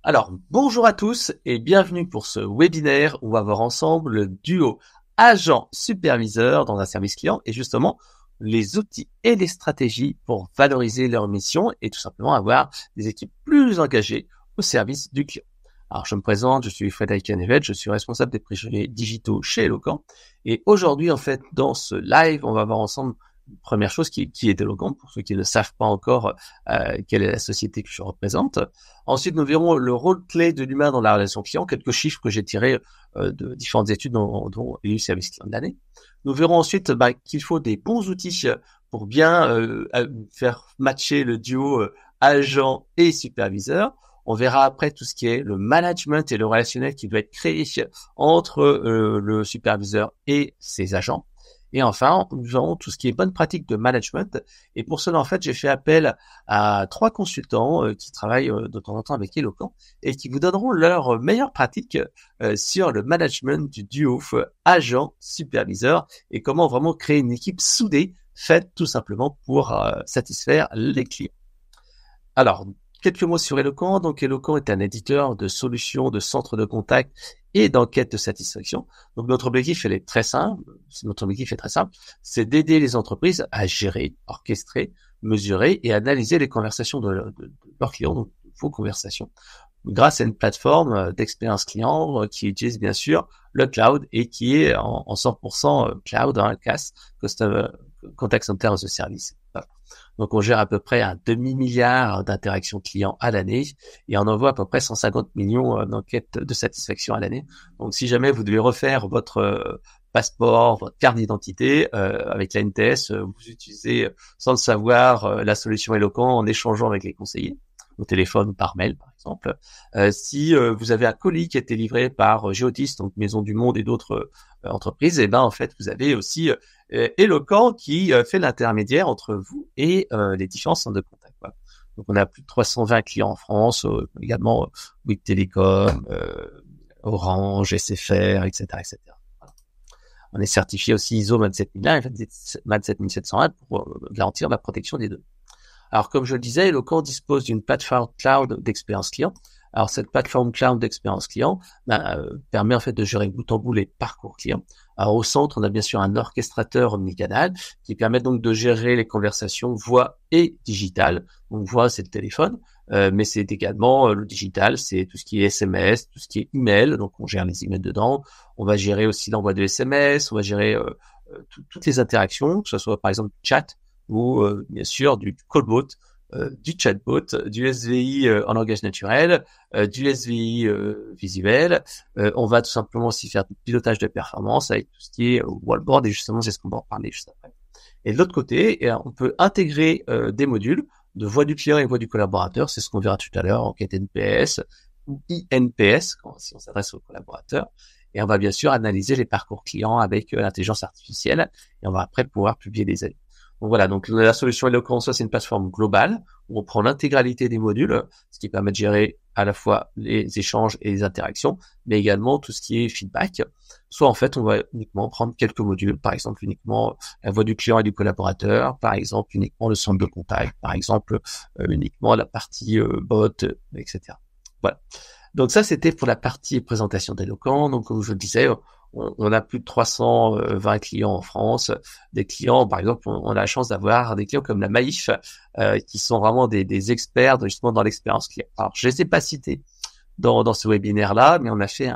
Alors, bonjour à tous et bienvenue pour ce webinaire où on va voir ensemble le duo agent-superviseur dans un service client et justement les outils et les stratégies pour valoriser leur mission et tout simplement avoir des équipes plus engagées au service du client. Alors, je me présente, je suis Frédéric Canevet, je suis responsable des projets digitaux chez Eloquent et aujourd'hui, en fait, dans ce live, on va voir ensemble une première chose qui est Eloquent, pour ceux qui ne savent pas encore quelle est la société que je représente. Ensuite, nous verrons le rôle clé de l'humain dans la relation client, quelques chiffres que j'ai tirés de différentes études dont il y a eu service client de l'année. Nous verrons ensuite qu'il faut des bons outils pour bien faire matcher le duo agent et superviseur. On verra après tout ce qui est le management et le relationnel qui doit être créé entre le superviseur et ses agents. Et enfin, nous aurons tout ce qui est bonne pratique de management. Et pour cela, en fait, j'ai fait appel à 3 consultants qui travaillent de temps en temps avec Eloquent et qui vous donneront leurs meilleures pratiques sur le management du duo agent-superviseur et comment vraiment créer une équipe soudée faite tout simplement pour satisfaire les clients. Alors, quelques mots sur Eloquent. Donc, Eloquent est un éditeur de solutions, de centres de contact et d'enquête de satisfaction. Donc, notre objectif est très simple. C'est d'aider les entreprises à gérer, orchestrer, mesurer et analyser les conversations de leurs clients, donc vos conversations, grâce à une plateforme d'expérience client qui utilise bien sûr le cloud et qui est en 100% cloud, CaaS, Contact Center as a Service. Donc, on gère à peu près un demi-milliard d'interactions clients à l'année et on envoie à peu près 150 millions d'enquêtes de satisfaction à l'année. Donc, si jamais vous devez refaire votre passeport, votre carte d'identité avec la NTS, vous utilisez sans le savoir la solution Eloquent en échangeant avec les conseillers au téléphone ou par mail, par exemple. Si vous avez un colis qui a été livré par Geodis, donc Maison du Monde et d'autres entreprises, et ben en fait, vous avez aussi Eloquent qui fait l'intermédiaire entre vous et les différents centres de contact. Voilà. Donc, on a plus de 320 clients en France, également Bouygues Télécom, Orange, SFR, etc., etc. Voilà. On est certifié aussi ISO 27001 et 27701 pour garantir la protection des données. Alors, comme je le disais, Eloquent dispose d'une plateforme cloud d'expérience client. Alors, cette plateforme cloud d'expérience client permet en fait de gérer bout en bout les parcours clients. Alors, au centre, on a bien sûr un orchestrateur omnicanal qui permet donc de gérer les conversations voix et digitales. Donc, voix, c'est le téléphone, mais c'est également le digital, c'est tout ce qui est SMS, tout ce qui est email. Donc, on gère les emails dedans. On va gérer aussi l'envoi de SMS, on va gérer toutes les interactions, que ce soit par exemple chat, ou bien sûr du callbot, du chatbot, du SVI en langage naturel, du SVI visuel. On va tout simplement aussi faire du pilotage de performance avec tout ce qui est wallboard et justement c'est ce qu'on va en parler juste après. Et de l'autre côté, on peut intégrer des modules de voix du client et voix du collaborateur, c'est ce qu'on verra tout à l'heure, enquête NPS ou INPS si on s'adresse au collaborateur. Et on va bien sûr analyser les parcours clients avec l'intelligence artificielle et on va après pouvoir publier des avis. Donc voilà, donc la solution Eloquent, c'est une plateforme globale où on prend l'intégralité des modules, ce qui permet de gérer à la fois les échanges et les interactions, mais également tout ce qui est feedback. Soit en fait, on va uniquement prendre quelques modules, par exemple uniquement la voix du client et du collaborateur, par exemple uniquement le centre de contact, par exemple uniquement la partie bot, etc. Voilà. Donc ça, c'était pour la partie présentation d'Eloquent. Donc comme je le disais, on a plus de 320 clients en France, des clients, par exemple, on a la chance d'avoir des clients comme la Maïf, qui sont vraiment des experts justement dans l'expérience client. Alors, je les ai pas cités dans ce webinaire-là, mais on a fait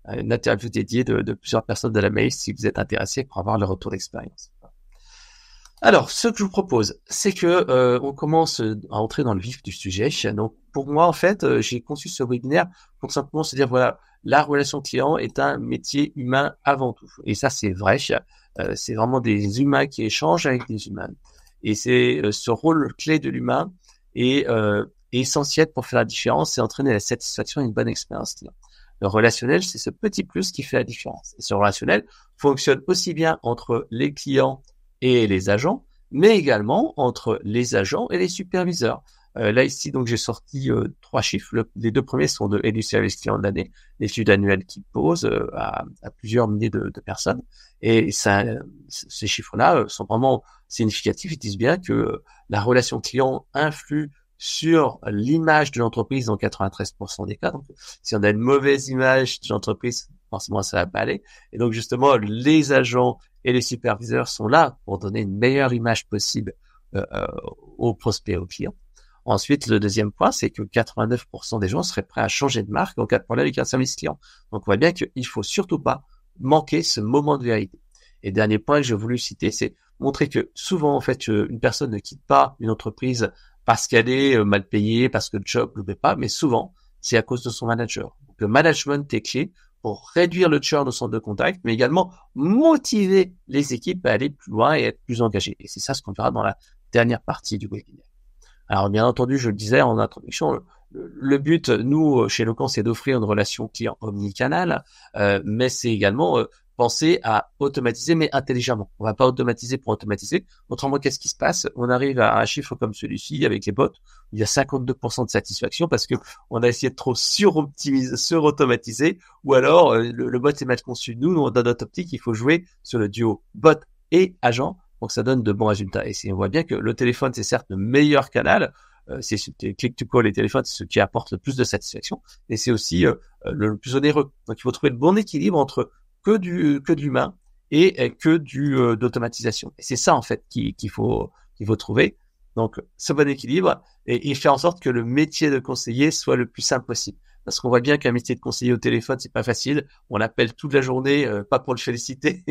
une interview dédiée de plusieurs personnes de la Maïf si vous êtes intéressés pour avoir leur retour d'expérience. Alors, ce que je vous propose, c'est que on commence à entrer dans le vif du sujet. Donc, pour moi, en fait, j'ai conçu ce webinaire pour simplement se dire, voilà, la relation client est un métier humain avant tout. Et ça, c'est vrai. C'est vraiment des humains qui échangent avec des humains. Et c'est ce rôle clé de l'humain est essentiel pour faire la différence et entraîner la satisfaction et une bonne expérience client. Le relationnel, c'est ce petit plus qui fait la différence. Et ce relationnel fonctionne aussi bien entre les clients et les agents, mais également entre les agents et les superviseurs. Là, ici, donc, j'ai sorti 3 chiffres. Les 2 premiers sont de du service client de l'année, l'étude annuelle qui pose à plusieurs milliers de personnes. Et ça, ces chiffres-là sont vraiment significatifs. Ils disent bien que la relation client influe sur l'image de l'entreprise dans 93% des cas. Donc, si on a une mauvaise image de l'entreprise, forcément, ça va pas aller. Et donc, justement, les agents et les superviseurs sont là pour donner une meilleure image possible aux prospects, aux clients. Ensuite, le deuxième point, c'est que 89% des gens seraient prêts à changer de marque en cas de problème avec un service client. Donc, on voit bien qu'il faut surtout pas manquer ce moment de vérité. Et dernier point que j'ai voulu citer, c'est montrer que souvent, en fait, une personne ne quitte pas une entreprise parce qu'elle est mal payée, parce que le job ne le fait pas, mais souvent, c'est à cause de son manager. Donc, le management est clé pour réduire le churn au centre de contact, mais également motiver les équipes à aller plus loin et être plus engagées. Et c'est ça ce qu'on verra dans la dernière partie du webinaire. Alors, bien entendu, je le disais en introduction, le but, nous, chez Eloquent, c'est d'offrir une relation client omnicanal, mais c'est également penser à automatiser, mais intelligemment. On va pas automatiser pour automatiser. Autrement, qu'est-ce qui se passe? On arrive à un chiffre comme celui-ci avec les bots, où il y a 52% de satisfaction parce que on a essayé de trop suroptimiser, surautomatiser, ou alors le bot est mal conçu. Nous, dans notre optique, il faut jouer sur le duo bot et agent. Donc, ça donne de bons résultats. Et on voit bien que le téléphone, c'est certes le meilleur canal. C'est click to call et téléphone, c'est ce qui apporte le plus de satisfaction. Et c'est aussi le plus onéreux. Donc, il faut trouver le bon équilibre entre que de l'humain et que d'automatisation. Et c'est ça, en fait, qu'il faut trouver. Donc, ce bon équilibre et faire en sorte que le métier de conseiller soit le plus simple possible. Parce qu'on voit bien qu'un métier de conseiller au téléphone, c'est pas facile. On l'appelle toute la journée, pas pour le féliciter,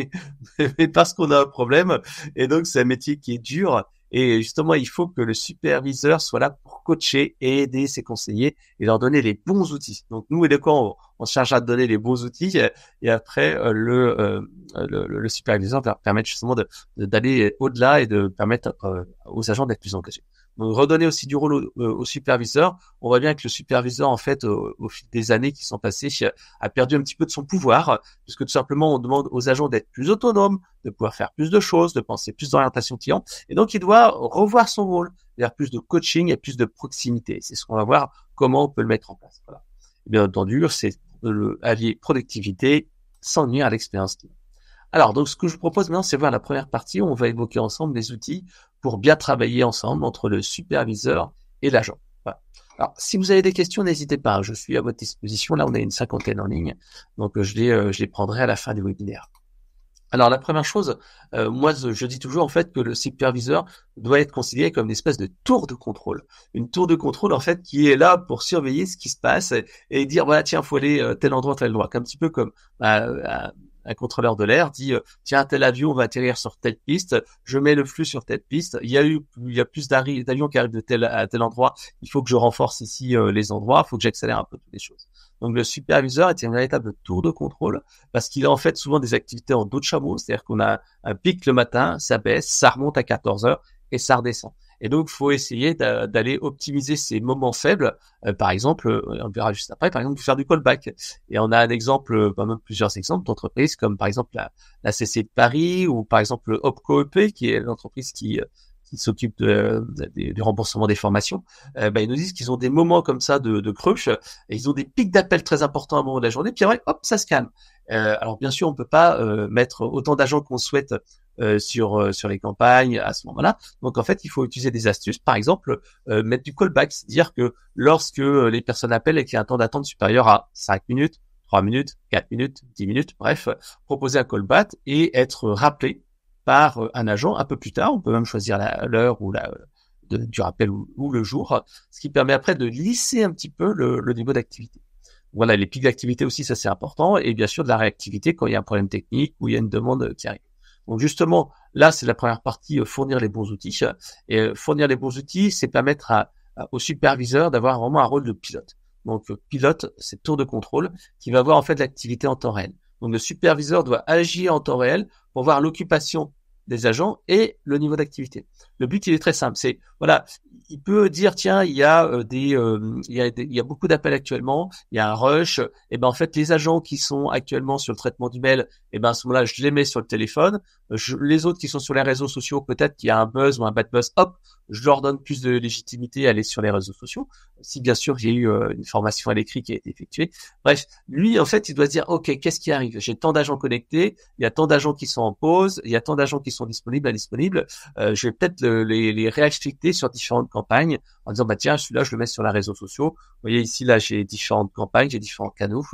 mais parce qu'on a un problème. Et donc, c'est un métier qui est dur. Et justement, il faut que le superviseur soit là pour coacher et aider ses conseillers et leur donner les bons outils. Donc, nous, Eloquent, on se chargera de donner les bons outils. Et après, le superviseur va permettre justement d'aller au-delà et de permettre aux agents d'être plus engagés. Donc, redonner aussi du rôle au superviseur. On voit bien que le superviseur, en fait, au fil des années qui sont passées, a perdu un petit peu de son pouvoir, puisque tout simplement, on demande aux agents d'être plus autonomes, de pouvoir faire plus de choses, de penser plus d'orientation client. Et donc, il doit revoir son rôle vers plus de coaching et plus de proximité. C'est ce qu'on va voir comment on peut le mettre en place. Voilà. Et bien entendu, c'est allier productivité sans nuire à l'expérience client. Alors, donc, ce que je vous propose maintenant, c'est voir la première partie où on va évoquer ensemble les outils pour bien travailler ensemble entre le superviseur et l'agent. Voilà. Alors, si vous avez des questions, n'hésitez pas. Je suis à votre disposition. Là, on a une 50aine en ligne. Donc, je les prendrai à la fin du webinaire. Alors, la première chose, moi, je dis toujours, en fait, que le superviseur doit être considéré comme une espèce de tour de contrôle. Une tour de contrôle, en fait, qui est là pour surveiller ce qui se passe et dire, voilà, tiens, faut aller tel endroit, tel endroit. Un petit peu comme un contrôleur de l'air dit tiens, tel avion va atterrir sur telle piste, je mets le flux sur telle piste, il y a plus d'avions qui arrivent à tel endroit, il faut que je renforce ici les endroits, il faut que j'accélère un peu toutes les choses. Donc le superviseur est un véritable tour de contrôle parce qu'il a en fait souvent des activités en dos de chameau, c'est-à-dire qu'on a un pic le matin, ça baisse, ça remonte à 14 heures et ça redescend. Et donc, il faut essayer d'aller optimiser ces moments faibles. Par exemple, on verra juste après, par exemple, faire du callback. Et on a un exemple, même plusieurs exemples d'entreprises, comme par exemple la CC de Paris ou par exemple Opco EP, qui est l'entreprise qui s'occupe du remboursement des formations. Ils nous disent qu'ils ont des moments comme ça de crush, et ils ont des pics d'appels très importants à un moment de la journée, puis après, hop, ça se calme. Alors bien sûr, on peut pas mettre autant d'agents qu'on souhaite sur les campagnes à ce moment-là. Donc en fait, il faut utiliser des astuces. Par exemple, mettre du callback, c'est-à-dire que lorsque les personnes appellent et qu'il y a un temps d'attente supérieur à 5 minutes, 3 minutes, 4 minutes, 10 minutes, bref, proposer un callback et être rappelé par un agent un peu plus tard. On peut même choisir l'heure ou du rappel ou le jour, ce qui permet après de lisser un petit peu le niveau d'activité. Voilà, les pics d'activité aussi, ça c'est important, et bien sûr de la réactivité quand il y a un problème technique ou il y a une demande qui arrive. Donc justement, là c'est la première partie, fournir les bons outils. Et fournir les bons outils, c'est permettre au superviseur d'avoir vraiment un rôle de pilote. Donc pilote, c'est tour de contrôle qui va voir en fait l'activité en temps réel. Donc le superviseur doit agir en temps réel pour voir l'occupation des agents et le niveau d'activité. Le but, il est très simple. C'est, voilà, il peut dire, tiens, il y a beaucoup d'appels actuellement, il y a un rush. Et ben, en fait, les agents qui sont actuellement sur le traitement du mail, et ben, à ce moment-là, je les mets sur le téléphone. Les autres qui sont sur les réseaux sociaux, peut-être qu'il y a un buzz ou un bad buzz, hop, je leur donne plus de légitimité à aller sur les réseaux sociaux. Si bien sûr, il y a eu une formation à l'écrit qui a été effectuée. Bref, lui, en fait, il doit se dire, OK, qu'est-ce qui arrive? J'ai tant d'agents connectés, il y a tant d'agents qui sont en pause, il y a tant d'agents qui sont disponibles, indisponibles, je vais peut-être les réaffecter sur différentes campagnes en disant, bah tiens, celui-là, je le mets sur les réseaux sociaux. Vous voyez ici, là, j'ai différentes campagnes, j'ai différents canaux.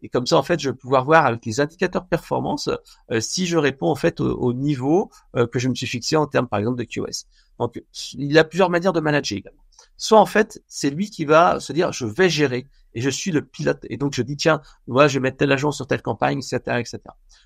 Et comme ça, en fait, je vais pouvoir voir avec les indicateurs de performance si je réponds en fait au niveau que je me suis fixé en termes, par exemple, de QoS. Donc, il y a plusieurs manières de manager également. Soit en fait, c'est lui qui va se dire, je vais gérer et je suis le pilote. Et donc, je dis, tiens, moi, je vais mettre tel agent sur telle campagne, etc., etc.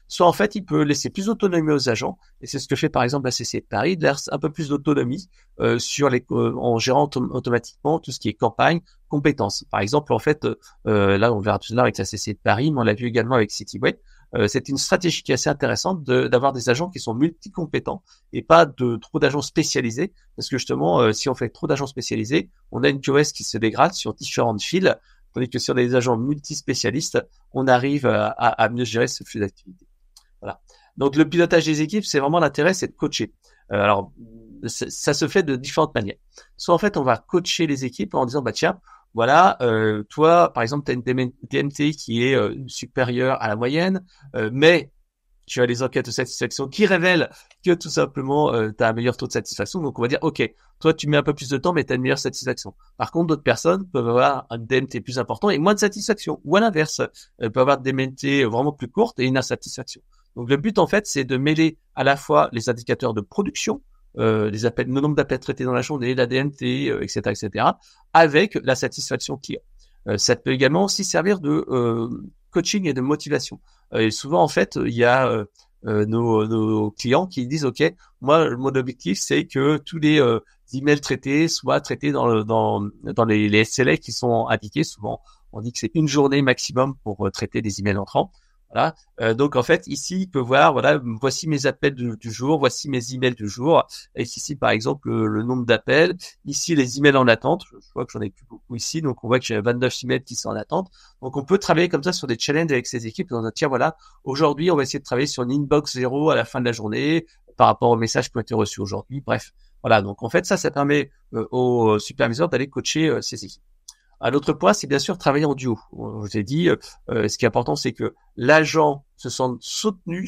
Soit en fait, il peut laisser plus d'autonomie aux agents. Et c'est ce que fait par exemple la CC de Paris, il laisse un peu plus d'autonomie sur en gérant automatiquement tout ce qui est campagne, compétences. Par exemple, en fait, là, on verra tout à l'heure avec la CC de Paris, mais on l'a vu également avec Cityway. C'est une stratégie qui est assez intéressante d'avoir des agents qui sont multi-compétents et pas de trop d'agents spécialisés, parce que justement, si on fait trop d'agents spécialisés, on a une QoS qui se dégrade sur différentes files, tandis que sur des agents multi-spécialistes, on arrive à mieux gérer ce flux d'activité. Voilà. Donc le pilotage des équipes, c'est vraiment l'intérêt, c'est de coacher. Alors ça se fait de différentes manières. Soit en fait, on va coacher les équipes en disant, bah tiens, voilà, toi, par exemple, tu as une DMT qui est supérieure à la moyenne, mais tu as les enquêtes de satisfaction qui révèlent que tout simplement, tu as un meilleur taux de satisfaction. Donc, on va dire, OK, toi, tu mets un peu plus de temps, mais tu as une meilleure satisfaction. Par contre, d'autres personnes peuvent avoir un DMT plus important et moins de satisfaction. Ou à l'inverse, peuvent avoir des DMT vraiment plus courtes et une insatisfaction. Donc, le but, en fait, c'est de mêler à la fois les indicateurs de production, les appels, le nombre d'appels traités dans la journée, la DMT, etc., etc., avec la satisfaction client. Ça peut également aussi servir de coaching et de motivation. Et souvent, en fait, il y a nos clients qui disent, OK, moi, mon objectif, c'est que tous les emails traités soient traités dans les SLA qui sont indiqués. Souvent, on dit que c'est une journée maximum pour traiter des emails entrants. Voilà. Donc en fait, ici, il peut voir, voilà, voici mes appels du jour, voici mes emails du jour. Et ici, par exemple, le nombre d'appels. Ici, les emails en attente. Je vois que j'en ai plus beaucoup ici, donc on voit que j'ai 29 emails qui sont en attente. Donc on peut travailler comme ça sur des challenges avec ces équipes. On va dire, tiens, voilà, aujourd'hui, on va essayer de travailler sur une inbox 0 à la fin de la journée par rapport aux messages qui ont été reçus aujourd'hui. Bref, voilà. Donc en fait, ça permet aux superviseurs d'aller coacher ces équipes. Un autre point, c'est bien sûr travailler en duo. Je vous ai dit, ce qui est important, c'est que l'agent se sente soutenu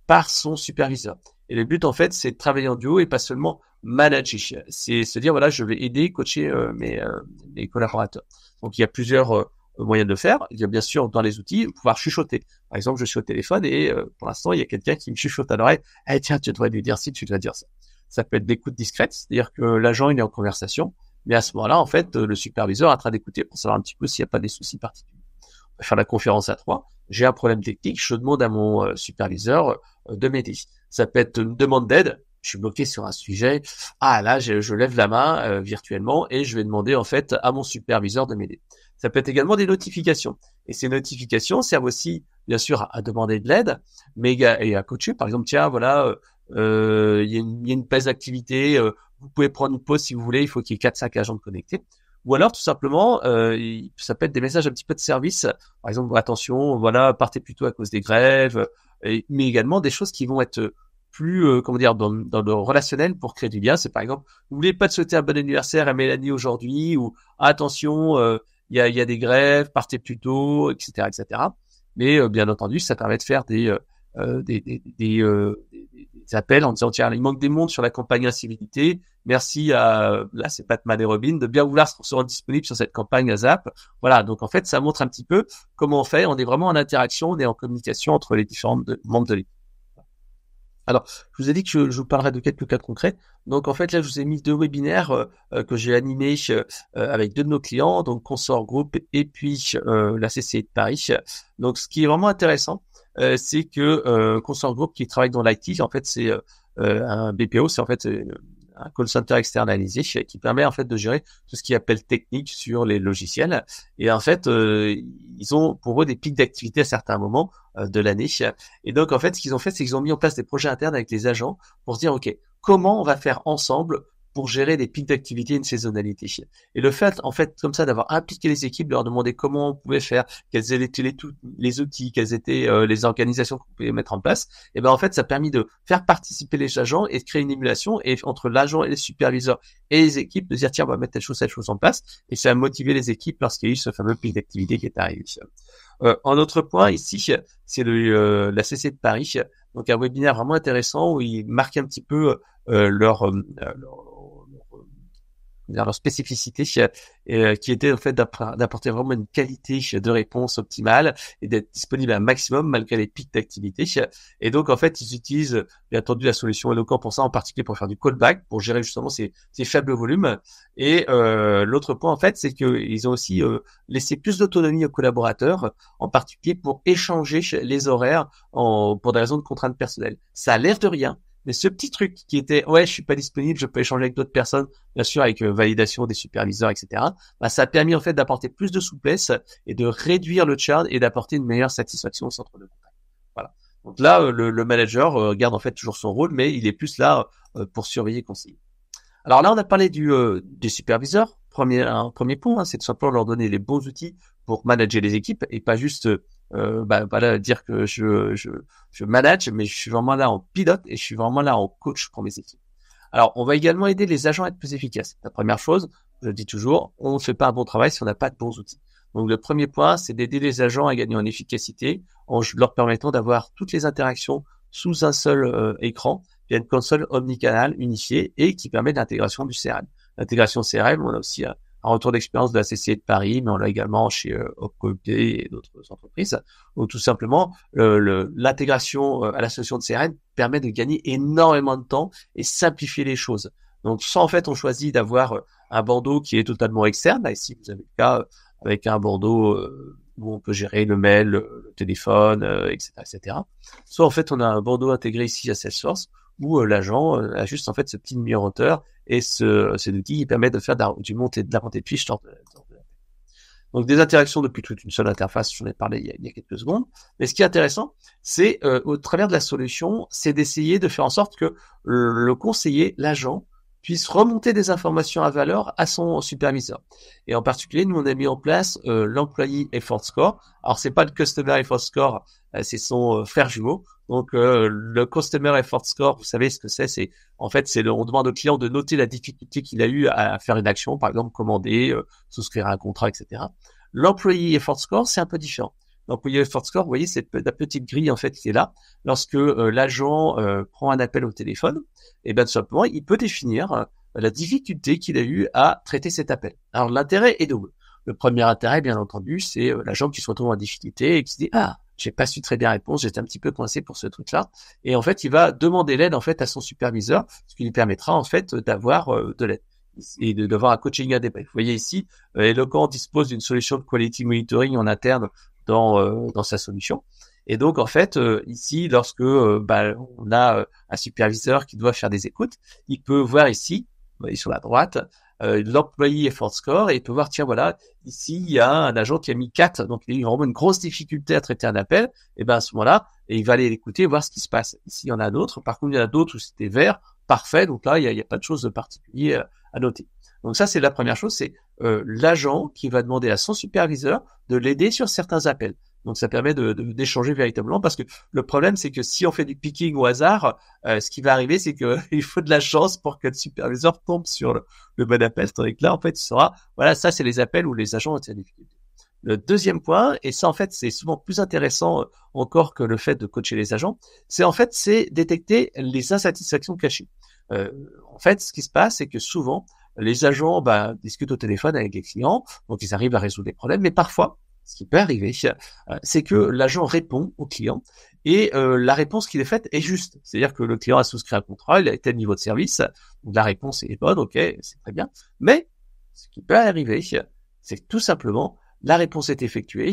par son superviseur. Et le but, en fait, c'est de travailler en duo et pas seulement manager. C'est se dire, voilà, je vais aider, coacher mes collaborateurs. Donc, il y a plusieurs moyens de le faire. Il y a bien sûr, dans les outils, pouvoir chuchoter. Par exemple, je suis au téléphone et pour l'instant, il y a quelqu'un qui me chuchote à l'oreille. « Eh, tiens, tu devrais lui dire ci, tu devrais dire ça. » Ça peut être d'écoute discrète, c'est-à-dire que l'agent, il est en conversation. Mais à ce moment-là, en fait, le superviseur est en train d'écouter pour savoir un petit peu s'il n'y a pas des soucis particuliers. On va faire la conférence à 3. J'ai un problème technique, je demande à mon superviseur de m'aider. Ça peut être une demande d'aide. Je suis bloqué sur un sujet. Ah là, je lève la main virtuellement et je vais demander en fait à mon superviseur de m'aider. Ça peut être également des notifications. Et ces notifications servent aussi, bien sûr, à demander de l'aide, mais et à coacher. Par exemple, tiens, voilà, il y a une baisse d'activité. Vous pouvez prendre une pause si vous voulez, il faut qu'il y ait 4-5 agents connectés. Ou alors, tout simplement, ça peut être des messages un petit peu de service. Par exemple, attention, voilà, partez plutôt à cause des grèves, mais également des choses qui vont être plus, comment dire, dans le relationnel pour créer du lien. C'est par exemple, vous voulez pas te souhaiter un bon anniversaire à Mélanie aujourd'hui, ou attention, il y a des grèves, partez plus tôt, etc., etc. Mais bien entendu, ça permet de faire des appels en disant tiens, il manque des mondes sur la campagne incivilité. Merci à, là c'est Batman et Robin, de bien vouloir se rendre disponible sur cette campagne à Zap. Voilà, donc en fait ça montre un petit peu comment on fait. On est vraiment en interaction, on est en communication entre les différents membres de l'équipe. Alors, je vous ai dit que je vous parlerai de quelques cas concrets. Donc, en fait, là, je vous ai mis 2 webinaires que j'ai animés avec 2 de nos clients, donc Consort Group et puis la CCI de Paris. Donc, ce qui est vraiment intéressant, c'est que Consort Group qui travaille dans l'IT, en fait, c'est un BPO, c'est en fait un call center externalisé qui permet en fait de gérer tout ce qui appelle technique sur les logiciels. Et en fait, ils ont pour eux des pics d'activité à certains moments de l'année. Et donc en fait, ce qu'ils ont fait, c'est qu'ils ont mis en place des projets internes avec les agents pour se dire ok, comment on va faire ensemble pour gérer des pics d'activité et une saisonnalité. Et le fait, en fait, comme ça, d'avoir impliqué les équipes, de leur demander comment on pouvait faire, quels étaient les outils, quelles étaient les organisations qu'on pouvait mettre en place, et ben en fait, ça a permis de faire participer les agents et de créer une émulation et entre l'agent et les superviseurs et les équipes de dire tiens, on va mettre telle chose en place, et ça a motivé les équipes lorsqu'il y a eu ce fameux pic d'activité qui est arrivé. En autre point, ici, c'est la CC de Paris. Donc un webinaire vraiment intéressant où ils marquent un petit peu leur spécificité, qui était en fait d'apporter vraiment une qualité de réponse optimale et d'être disponible à un maximum malgré les pics d'activité. Et donc en fait ils utilisent bien entendu la solution Eloquent pour ça, en particulier pour faire du callback, pour gérer justement ces faibles volumes. Et l'autre point en fait, c'est que ils ont aussi laissé plus d'autonomie aux collaborateurs, en particulier pour échanger les horaires pour des raisons de contraintes personnelles. Ça a l'air de rien, mais ce petit truc qui était je suis pas disponible, je peux échanger avec d'autres personnes, bien sûr avec validation des superviseurs, etc. Ça a permis en fait d'apporter plus de souplesse et de réduire le churn et d'apporter une meilleure satisfaction au centre de contact. Voilà. Donc là, le manager garde en fait toujours son rôle, mais il est plus là pour surveiller et conseiller. Alors là, on a parlé des superviseurs. Un premier point, c'est tout simplement leur donner les bons outils pour manager les équipes et pas juste dire que je manage, mais je suis vraiment là en pilote et je suis vraiment là en coach pour mes équipes. Alors, on va également aider les agents à être plus efficaces. La première chose, je le dis toujours, on ne fait pas un bon travail si on n'a pas de bons outils. Donc, le premier point, c'est d'aider les agents à gagner en efficacité en leur permettant d'avoir toutes les interactions sous un seul écran via une console omnicanal unifiée et qui permet l'intégration du CRM. L'intégration CRM, on a aussi un retour d'expérience de la CCI de Paris, mais on l'a également chez Opcop et d'autres entreprises, où tout simplement l'intégration à la solution de CRM permet de gagner énormément de temps et simplifier les choses. Donc soit en fait on choisit d'avoir un bandeau qui est totalement externe, là ici vous avez le cas avec un bandeau où on peut gérer le mail, le téléphone, etc., etc. Soit en fait on a un bandeau intégré ici à Salesforce où l'agent a juste en fait ce petit numéroteur et cet outil qui permet de faire de la montée de fiche. Donc des interactions depuis toute une seule interface, j'en ai parlé il y a quelques secondes. Mais ce qui est intéressant, c'est au travers de la solution, c'est d'essayer de faire en sorte que le conseiller, l'agent, puisse remonter des informations à valeur à son superviseur. Et en particulier, nous on a mis en place l'Employee Effort Score. Alors c'est pas le Customer Effort Score, c'est son frère jumeau. Donc le Customer Effort Score, vous savez ce que c'est en fait on demande au client de noter la difficulté qu'il a eu à faire une action, par exemple commander, souscrire à un contrat, etc. L'Employee Effort Score, c'est un peu différent. L'Employee Effort Score, vous voyez, c'est la petite grille en fait qui est là. Lorsque l'agent prend un appel au téléphone, et bien tout simplement, il peut définir la difficulté qu'il a eu à traiter cet appel. Alors l'intérêt est double. Le premier intérêt, bien entendu, c'est l'agent qui se retrouve en difficulté et qui se dit j'ai pas su très bien répondre, j'étais un petit peu coincé pour ce truc-là. Et en fait, il va demander l'aide en fait à son superviseur, ce qui lui permettra en fait d'avoir de l'aide et d'avoir un coaching à Vous voyez ici, Eloquent dispose d'une solution de quality monitoring en interne dans sa solution. Et donc en fait ici, lorsque on a un superviseur qui doit faire des écoutes, il peut voir ici, vous voyez sur la droite, l'Employee Effort Score et il peut voir voilà, ici il y a un agent qui a mis 4, donc il a eu vraiment une grosse difficulté à traiter un appel, et à ce moment-là, et il va aller l'écouter et voir ce qui se passe. Ici il y en a d'autres, par contre il y en a d'autres où c'était vert, parfait, donc là il y a pas de chose de particulier à noter. Donc ça c'est la première chose, c'est l'agent qui va demander à son superviseur de l'aider sur certains appels. Donc ça permet d'échanger véritablement, parce que le problème c'est que si on fait du picking au hasard, ce qui va arriver c'est que il faut de la chance pour que le superviseur tombe sur le bon appel. Tandis que là en fait il saura, voilà, ça c'est les appels où les agents ont été en difficulté. Le deuxième point, et ça en fait c'est souvent plus intéressant encore que le fait de coacher les agents, c'est détecter les insatisfactions cachées. En fait ce qui se passe c'est que souvent les agents discutent au téléphone avec les clients, donc ils arrivent à résoudre les problèmes, mais parfois ce qui peut arriver, c'est que l'agent répond au client et la réponse qu'il est faite est juste. C'est-à-dire que le client a souscrit un contrat, il a tel niveau de service, donc la réponse est bonne, ok, c'est très bien. Mais ce qui peut arriver, c'est que tout simplement, la réponse est effectuée,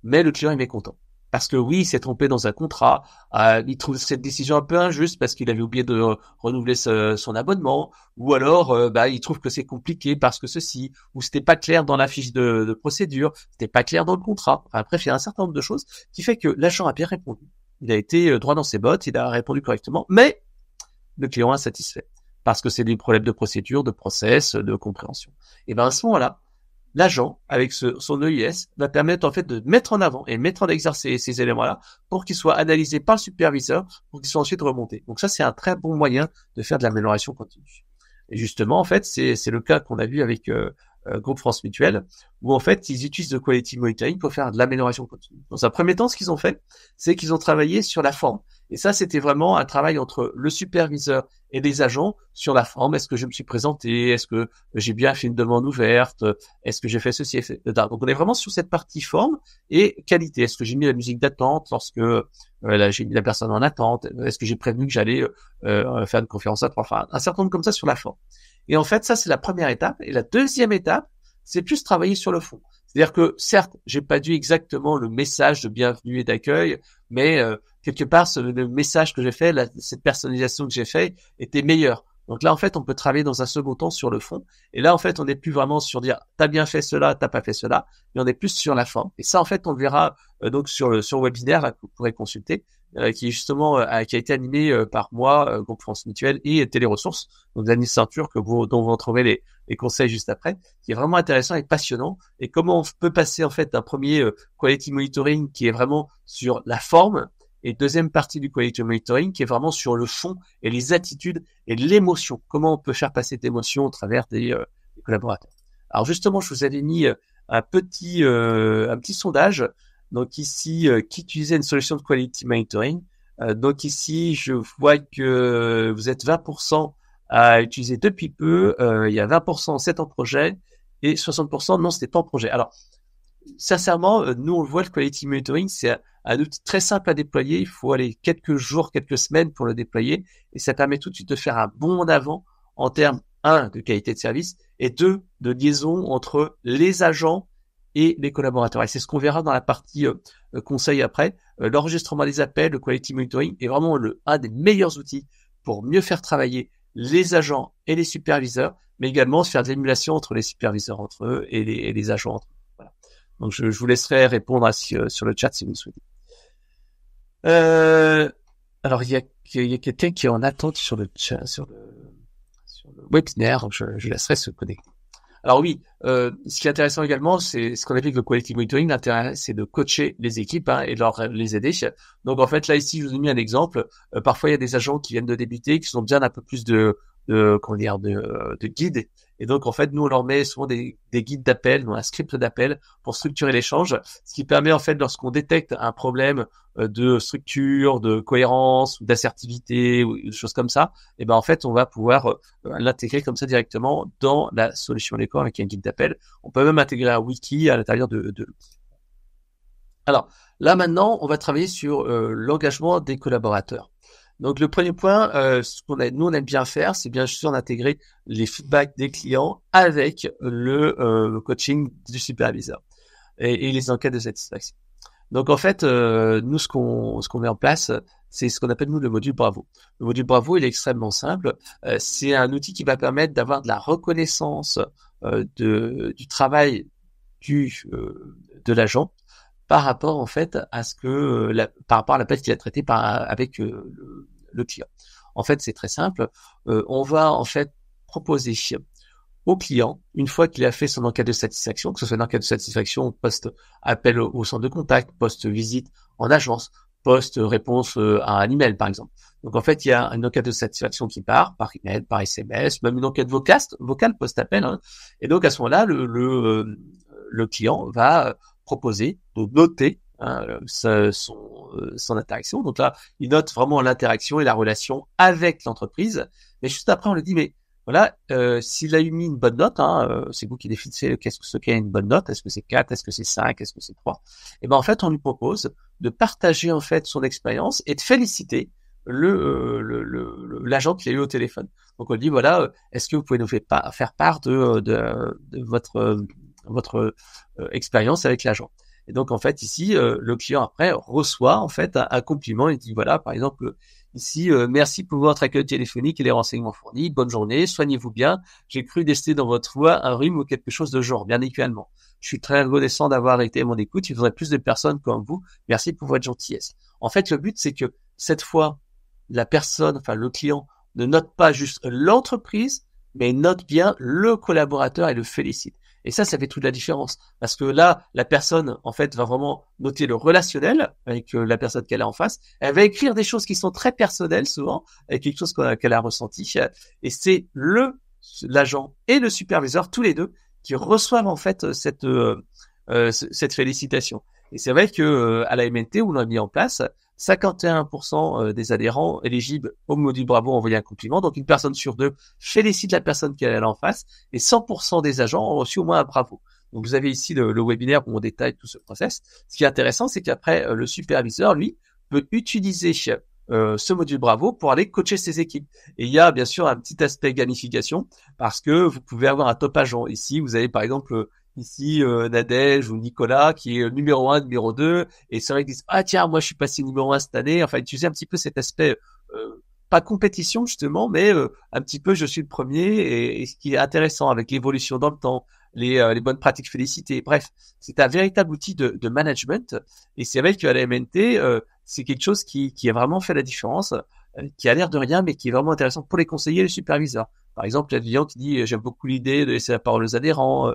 mais le client est mécontent. Parce que oui, il s'est trompé dans un contrat, il trouve cette décision un peu injuste parce qu'il avait oublié de renouveler son abonnement, ou alors il trouve que c'est compliqué parce que ceci, ou c'était pas clair dans la fiche de procédure, c'était pas clair dans le contrat. Enfin, bref, il y a un certain nombre de choses qui fait que l'agent a bien répondu. Il a été droit dans ses bottes, il a répondu correctement, mais le client est insatisfait parce que c'est des problèmes de procédure, de process, de compréhension. Et à ce moment-là, l'agent, avec son EIS, va permettre en fait de mettre en avant et mettre en exergue ces éléments-là pour qu'ils soient analysés par le superviseur, pour qu'ils soient ensuite remontés. Donc ça, c'est un très bon moyen de faire de l'amélioration continue. Et justement, en fait, c'est le cas qu'on a vu avec Groupe France Mutuelle, où en fait, ils utilisent le quality monitoring pour faire de l'amélioration continue. Dans un premier temps, ce qu'ils ont fait, c'est qu'ils ont travaillé sur la forme. Et ça, c'était vraiment un travail entre le superviseur et les agents sur la forme. Est-ce que je me suis présenté? Est-ce que j'ai bien fait une demande ouverte? Est-ce que j'ai fait ceci, etc. Donc, on est vraiment sur cette partie forme et qualité. Est-ce que j'ai mis la musique d'attente lorsque là, j'ai mis la personne en attente? Est-ce que j'ai prévenu que j'allais faire une conférence à trois? Enfin, un certain nombre comme ça sur la forme. Et en fait, ça, c'est la première étape. Et la deuxième étape, c'est plus travailler sur le fond. C'est-à-dire que, certes, j'ai pas dû exactement le message de bienvenue et d'accueil, mais quelque part, le message que j'ai fait, cette personnalisation que j'ai fait, était meilleure. Donc là, en fait, on peut travailler dans un second temps sur le fond. Et là, en fait, on n'est plus vraiment sur dire t'as bien fait cela, t'as pas fait cela, mais on est plus sur la forme. Et ça, en fait, on le verra donc sur le webinaire là, que vous pourrez consulter, qui est justement qui a été animé par moi, Groupe France Mutuelle et Téléressources, donc Dany Ceinture dont vous retrouverez les conseils juste après, qui est vraiment intéressant et passionnant. Et comment on peut passer en fait d'un premier quality monitoring qui est vraiment sur la forme, et deuxième partie du quality monitoring qui est vraiment sur le fond et les attitudes et l'émotion. Comment on peut faire passer l'émotion au travers des collaborateurs. Alors justement, je vous avais mis un petit sondage. Donc ici, qui utilisait une solution de quality monitoring. Donc ici, je vois que vous êtes 20% à utiliser depuis peu. Il y a 20% c'est en projet et 60% non, c'était pas en projet. Alors, sincèrement, nous on le voit, le quality monitoring, c'est un outil très simple à déployer. Il faut aller quelques jours, quelques semaines pour le déployer et ça permet tout de suite de faire un bond en avant en termes, de qualité de service et deux, de liaison entre les agents et les collaborateurs. Et c'est ce qu'on verra dans la partie conseil après. L'enregistrement des appels, le quality monitoring est vraiment un des meilleurs outils pour mieux faire travailler les agents et les superviseurs, mais également faire de l'émulation entre les superviseurs entre eux et les agents entre eux. Voilà. Donc je vous laisserai répondre sur le chat si vous le souhaitez. Alors il y a quelqu'un qui est en attente sur le chat, sur le webinaire, donc je laisserai se connecter. Alors oui, ce qui est intéressant également, c'est ce qu'on appelle le quality monitoring. L'intérêt, c'est de coacher les équipes et les aider. Donc en fait, là ici, je vous ai mis un exemple. Parfois, il y a des agents qui viennent de débuter, qui ont besoin d'un peu plus de guides. Et donc en fait, nous on leur met souvent des guides d'appel, un script d'appel pour structurer l'échange, ce qui permet en fait, lorsqu'on détecte un problème de structure, de cohérence ou d'assertivité ou des choses comme ça, et ben en fait, on va pouvoir l'intégrer comme ça directement dans la solution Lécor avec un guide d'appel. On peut même intégrer un wiki à l'intérieur de l'outil. Alors là maintenant, on va travailler sur l'engagement des collaborateurs. Donc le premier point, nous on aime bien faire, c'est bien sûr d'intégrer les feedbacks des clients avec le coaching du superviseur et les enquêtes de satisfaction. Donc en fait, nous ce qu'on met en place, c'est ce qu'on appelle nous le module Bravo. Le module Bravo, il est extrêmement simple. C'est un outil qui va permettre d'avoir de la reconnaissance du travail de l'agent par rapport en fait à ce que par rapport à l'appel qu'il a traité avec le client. En fait, c'est très simple. On va en fait proposer au client, une fois qu'il a fait son enquête de satisfaction, que ce soit une enquête de satisfaction post-appel au centre de contact, post-visite en agence, post-réponse à un email, par exemple. Donc, en fait, il y a une enquête de satisfaction qui part par email, par SMS, même une enquête vocale post-appel. Et donc, à ce moment-là, le client va proposer de noter son interaction. Donc là, il note vraiment l'interaction et la relation avec l'entreprise. Mais juste après, on lui dit, mais voilà, s'il a mis une bonne note, c'est vous qui définissez ce qu'est une bonne note. Est-ce que c'est 4, est-ce que c'est 5, est-ce que c'est 3? Et ben en fait, on lui propose de partager en fait son expérience et de féliciter l'agent qui a eu au téléphone. Donc on lui dit voilà, est-ce que vous pouvez nous faire part de votre expérience avec l'agent? Et donc en fait ici le client après reçoit en fait un compliment. Il dit voilà, par exemple ici merci pour votre accueil téléphonique et les renseignements fournis, bonne journée, soignez-vous bien, j'ai cru déceler dans votre voix un rhume ou quelque chose de genre, bien évidemment. Je suis très reconnaissant d'avoir été à mon écoute, il faudrait plus de personnes comme vous, merci pour votre gentillesse. En fait le but c'est que cette fois la personne, enfin le client ne note pas juste l'entreprise, mais note bien le collaborateur et le félicite. Et ça fait toute la différence. Parce que là, la personne, en fait, va vraiment noter le relationnel avec la personne qu'elle a en face. Elle va écrire des choses qui sont très personnelles, souvent, avec quelque chose qu'elle a ressenti. Et c'est l'agent et le superviseur, tous les deux, qui reçoivent, en fait, cette félicitation. Et c'est vrai que à la MNT, où on l'a mis en place, 51% des adhérents éligibles au module Bravo ont envoyé un compliment. Donc, une personne sur deux félicite la personne qui est en face et 100% des agents ont reçu au moins un bravo. Donc, vous avez ici le webinaire où on détaille tout ce process. Ce qui est intéressant, c'est qu'après, le superviseur, lui, peut utiliser ce module Bravo pour aller coacher ses équipes. Et il y a bien sûr un petit aspect gamification parce que vous pouvez avoir un top agent. Ici, vous avez par exemple ici Nadège ou Nicolas qui est numéro 1, numéro 2 et c'est vrai qu'ils disent ah tiens moi je suis passé numéro 1 cette année. Enfin utiliser un petit peu cet aspect pas compétition justement mais un petit peu je suis le premier et ce qui est intéressant avec l'évolution dans le temps, les bonnes pratiques félicitées. Bref, c'est un véritable outil de management et c'est vrai qu'à la MNT c'est quelque chose qui a vraiment fait la différence, qui a l'air de rien, mais qui est vraiment intéressant pour les conseillers et les superviseurs. Par exemple, il y a des clients qui dit j'aime beaucoup l'idée de laisser la parole aux adhérents.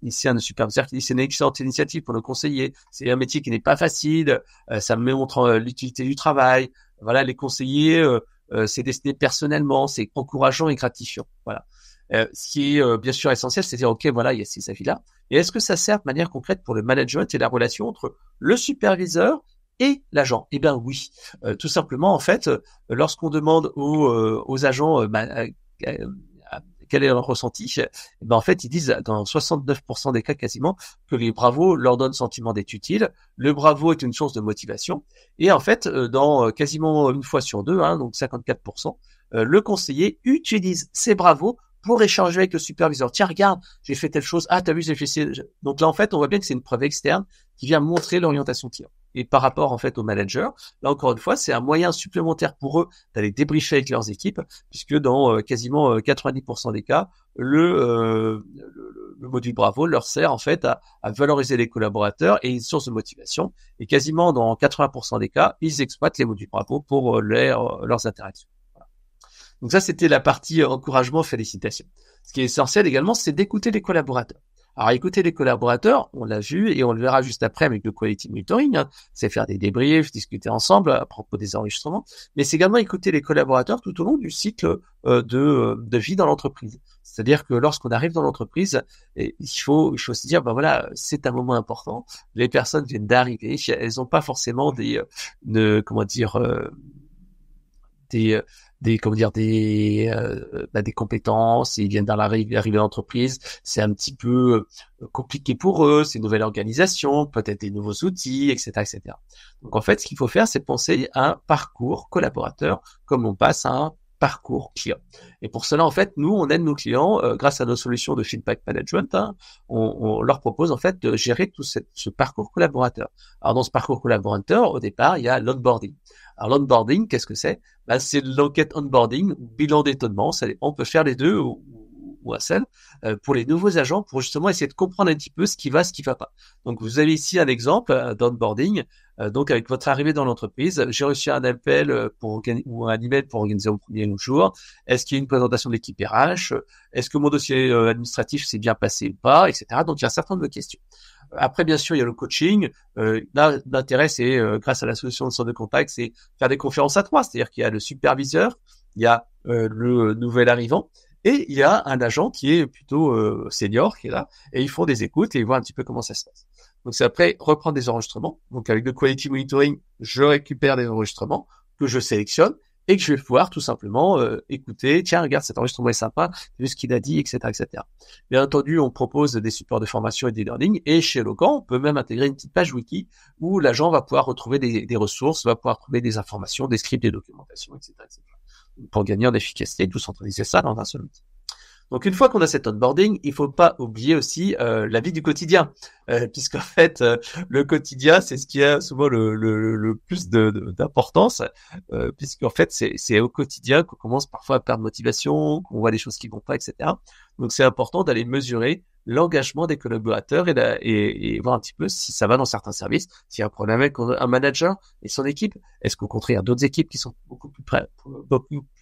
Ici, un superviseur qui dit c'est une excellente initiative pour nos conseillers. C'est un métier qui n'est pas facile. Ça me montre l'utilité du travail. Voilà, les conseillers, c'est destiné personnellement, c'est encourageant et gratifiant. Voilà. Ce qui est bien sûr essentiel, c'est de dire ok, voilà, il y a ces avis-là. Et est-ce que ça sert de manière concrète pour le management et la relation entre le superviseur et l'agent? Eh bien oui, tout simplement en fait, lorsqu'on demande aux agents quel est leur ressenti, eh ben en fait ils disent dans 69% des cas quasiment que les bravos leur donnent sentiment d'être utile. Le bravo est une source de motivation et en fait dans quasiment une fois sur deux, donc 54%, le conseiller utilise ces bravos pour échanger avec le superviseur. Tiens, regarde, j'ai fait telle chose. Ah, t'as vu, j'ai fait... Donc là, en fait, on voit bien que c'est une preuve externe qui vient montrer l'orientation client. Et par rapport, en fait, aux managers, là, encore une fois, c'est un moyen supplémentaire pour eux d'aller débriefer avec leurs équipes, puisque dans quasiment 90% des cas, le module Bravo leur sert, en fait, à valoriser les collaborateurs et une source de motivation. Et quasiment dans 80% des cas, ils exploitent les modules Bravo pour leurs interactions. Donc ça, c'était la partie encouragement, félicitations. Ce qui est essentiel également, c'est d'écouter les collaborateurs. Alors, écouter les collaborateurs, on l'a vu et on le verra juste après avec le quality monitoring, c'est faire des débriefs, discuter ensemble à propos des enregistrements, mais c'est également écouter les collaborateurs tout au long du cycle de vie dans l'entreprise. C'est-à-dire que lorsqu'on arrive dans l'entreprise, il faut se dire, ben voilà, c'est un moment important. Les personnes viennent d'arriver, elles n'ont pas forcément des compétences, ils viennent d'arriver dans l'entreprise, c'est un petit peu compliqué pour eux, c'est une nouvelle organisation, peut-être des nouveaux outils, etc., etc. Donc en fait, ce qu'il faut faire, c'est penser à un parcours collaborateur, comme on passe à un parcours client. Et pour cela, en fait, nous, on aide nos clients grâce à nos solutions de feedback management. On leur propose en fait de gérer tout ce parcours collaborateur. Alors dans ce parcours collaborateur, au départ, il y a l'onboarding. Alors l'onboarding, qu'est-ce que c'est? C'est l'enquête onboarding, bilan d'étonnement, ça dépend, on peut faire les deux ou un seul, pour les nouveaux agents, pour justement essayer de comprendre un petit peu ce qui va pas. Donc vous avez ici un exemple d'onboarding. Donc avec votre arrivée dans l'entreprise, j'ai reçu un appel ou un email pour organiser mon premier jour. Est-ce qu'il y a une présentation de l'équipe RH? Est-ce que mon dossier administratif s'est bien passé ou pas, etc. Donc il y a un certain nombre de questions. Après, bien sûr, il y a le coaching. Là, l'intérêt, c'est, grâce à la solution de centre de contact, c'est faire des conférences à trois. C'est-à-dire qu'il y a le superviseur, il y a le nouvel arrivant, et il y a un agent qui est plutôt senior, qui est là, et ils font des écoutes et ils voient un petit peu comment ça se passe. Donc, c'est après reprendre des enregistrements. Donc, avec le quality monitoring, je récupère des enregistrements que je sélectionne et que je vais pouvoir tout simplement écouter. Tiens, regarde, cet enregistrement est sympa, vu ce qu'il a dit, etc., etc. Bien entendu, on propose des supports de formation et des learning. Et chez Eloquent, on peut même intégrer une petite page wiki où l'agent va pouvoir retrouver des ressources, va pouvoir trouver des informations, des scripts, des documentations, etc., etc. Pour gagner en efficacité, tout centraliser ça dans un seul outil. Donc une fois qu'on a cet onboarding, il faut pas oublier aussi la vie du quotidien, puisqu'en fait le quotidien c'est ce qui a souvent le plus d'importance, puisqu'en fait c'est au quotidien qu'on commence parfois à perdre motivation, qu'on voit des choses qui vont pas, etc. Donc c'est important d'aller mesurer l'engagement des collaborateurs et voir un petit peu si ça va dans certains services, s'il y a un problème avec un manager et son équipe, est-ce qu'au contraire il y a d'autres équipes qui sont beaucoup plus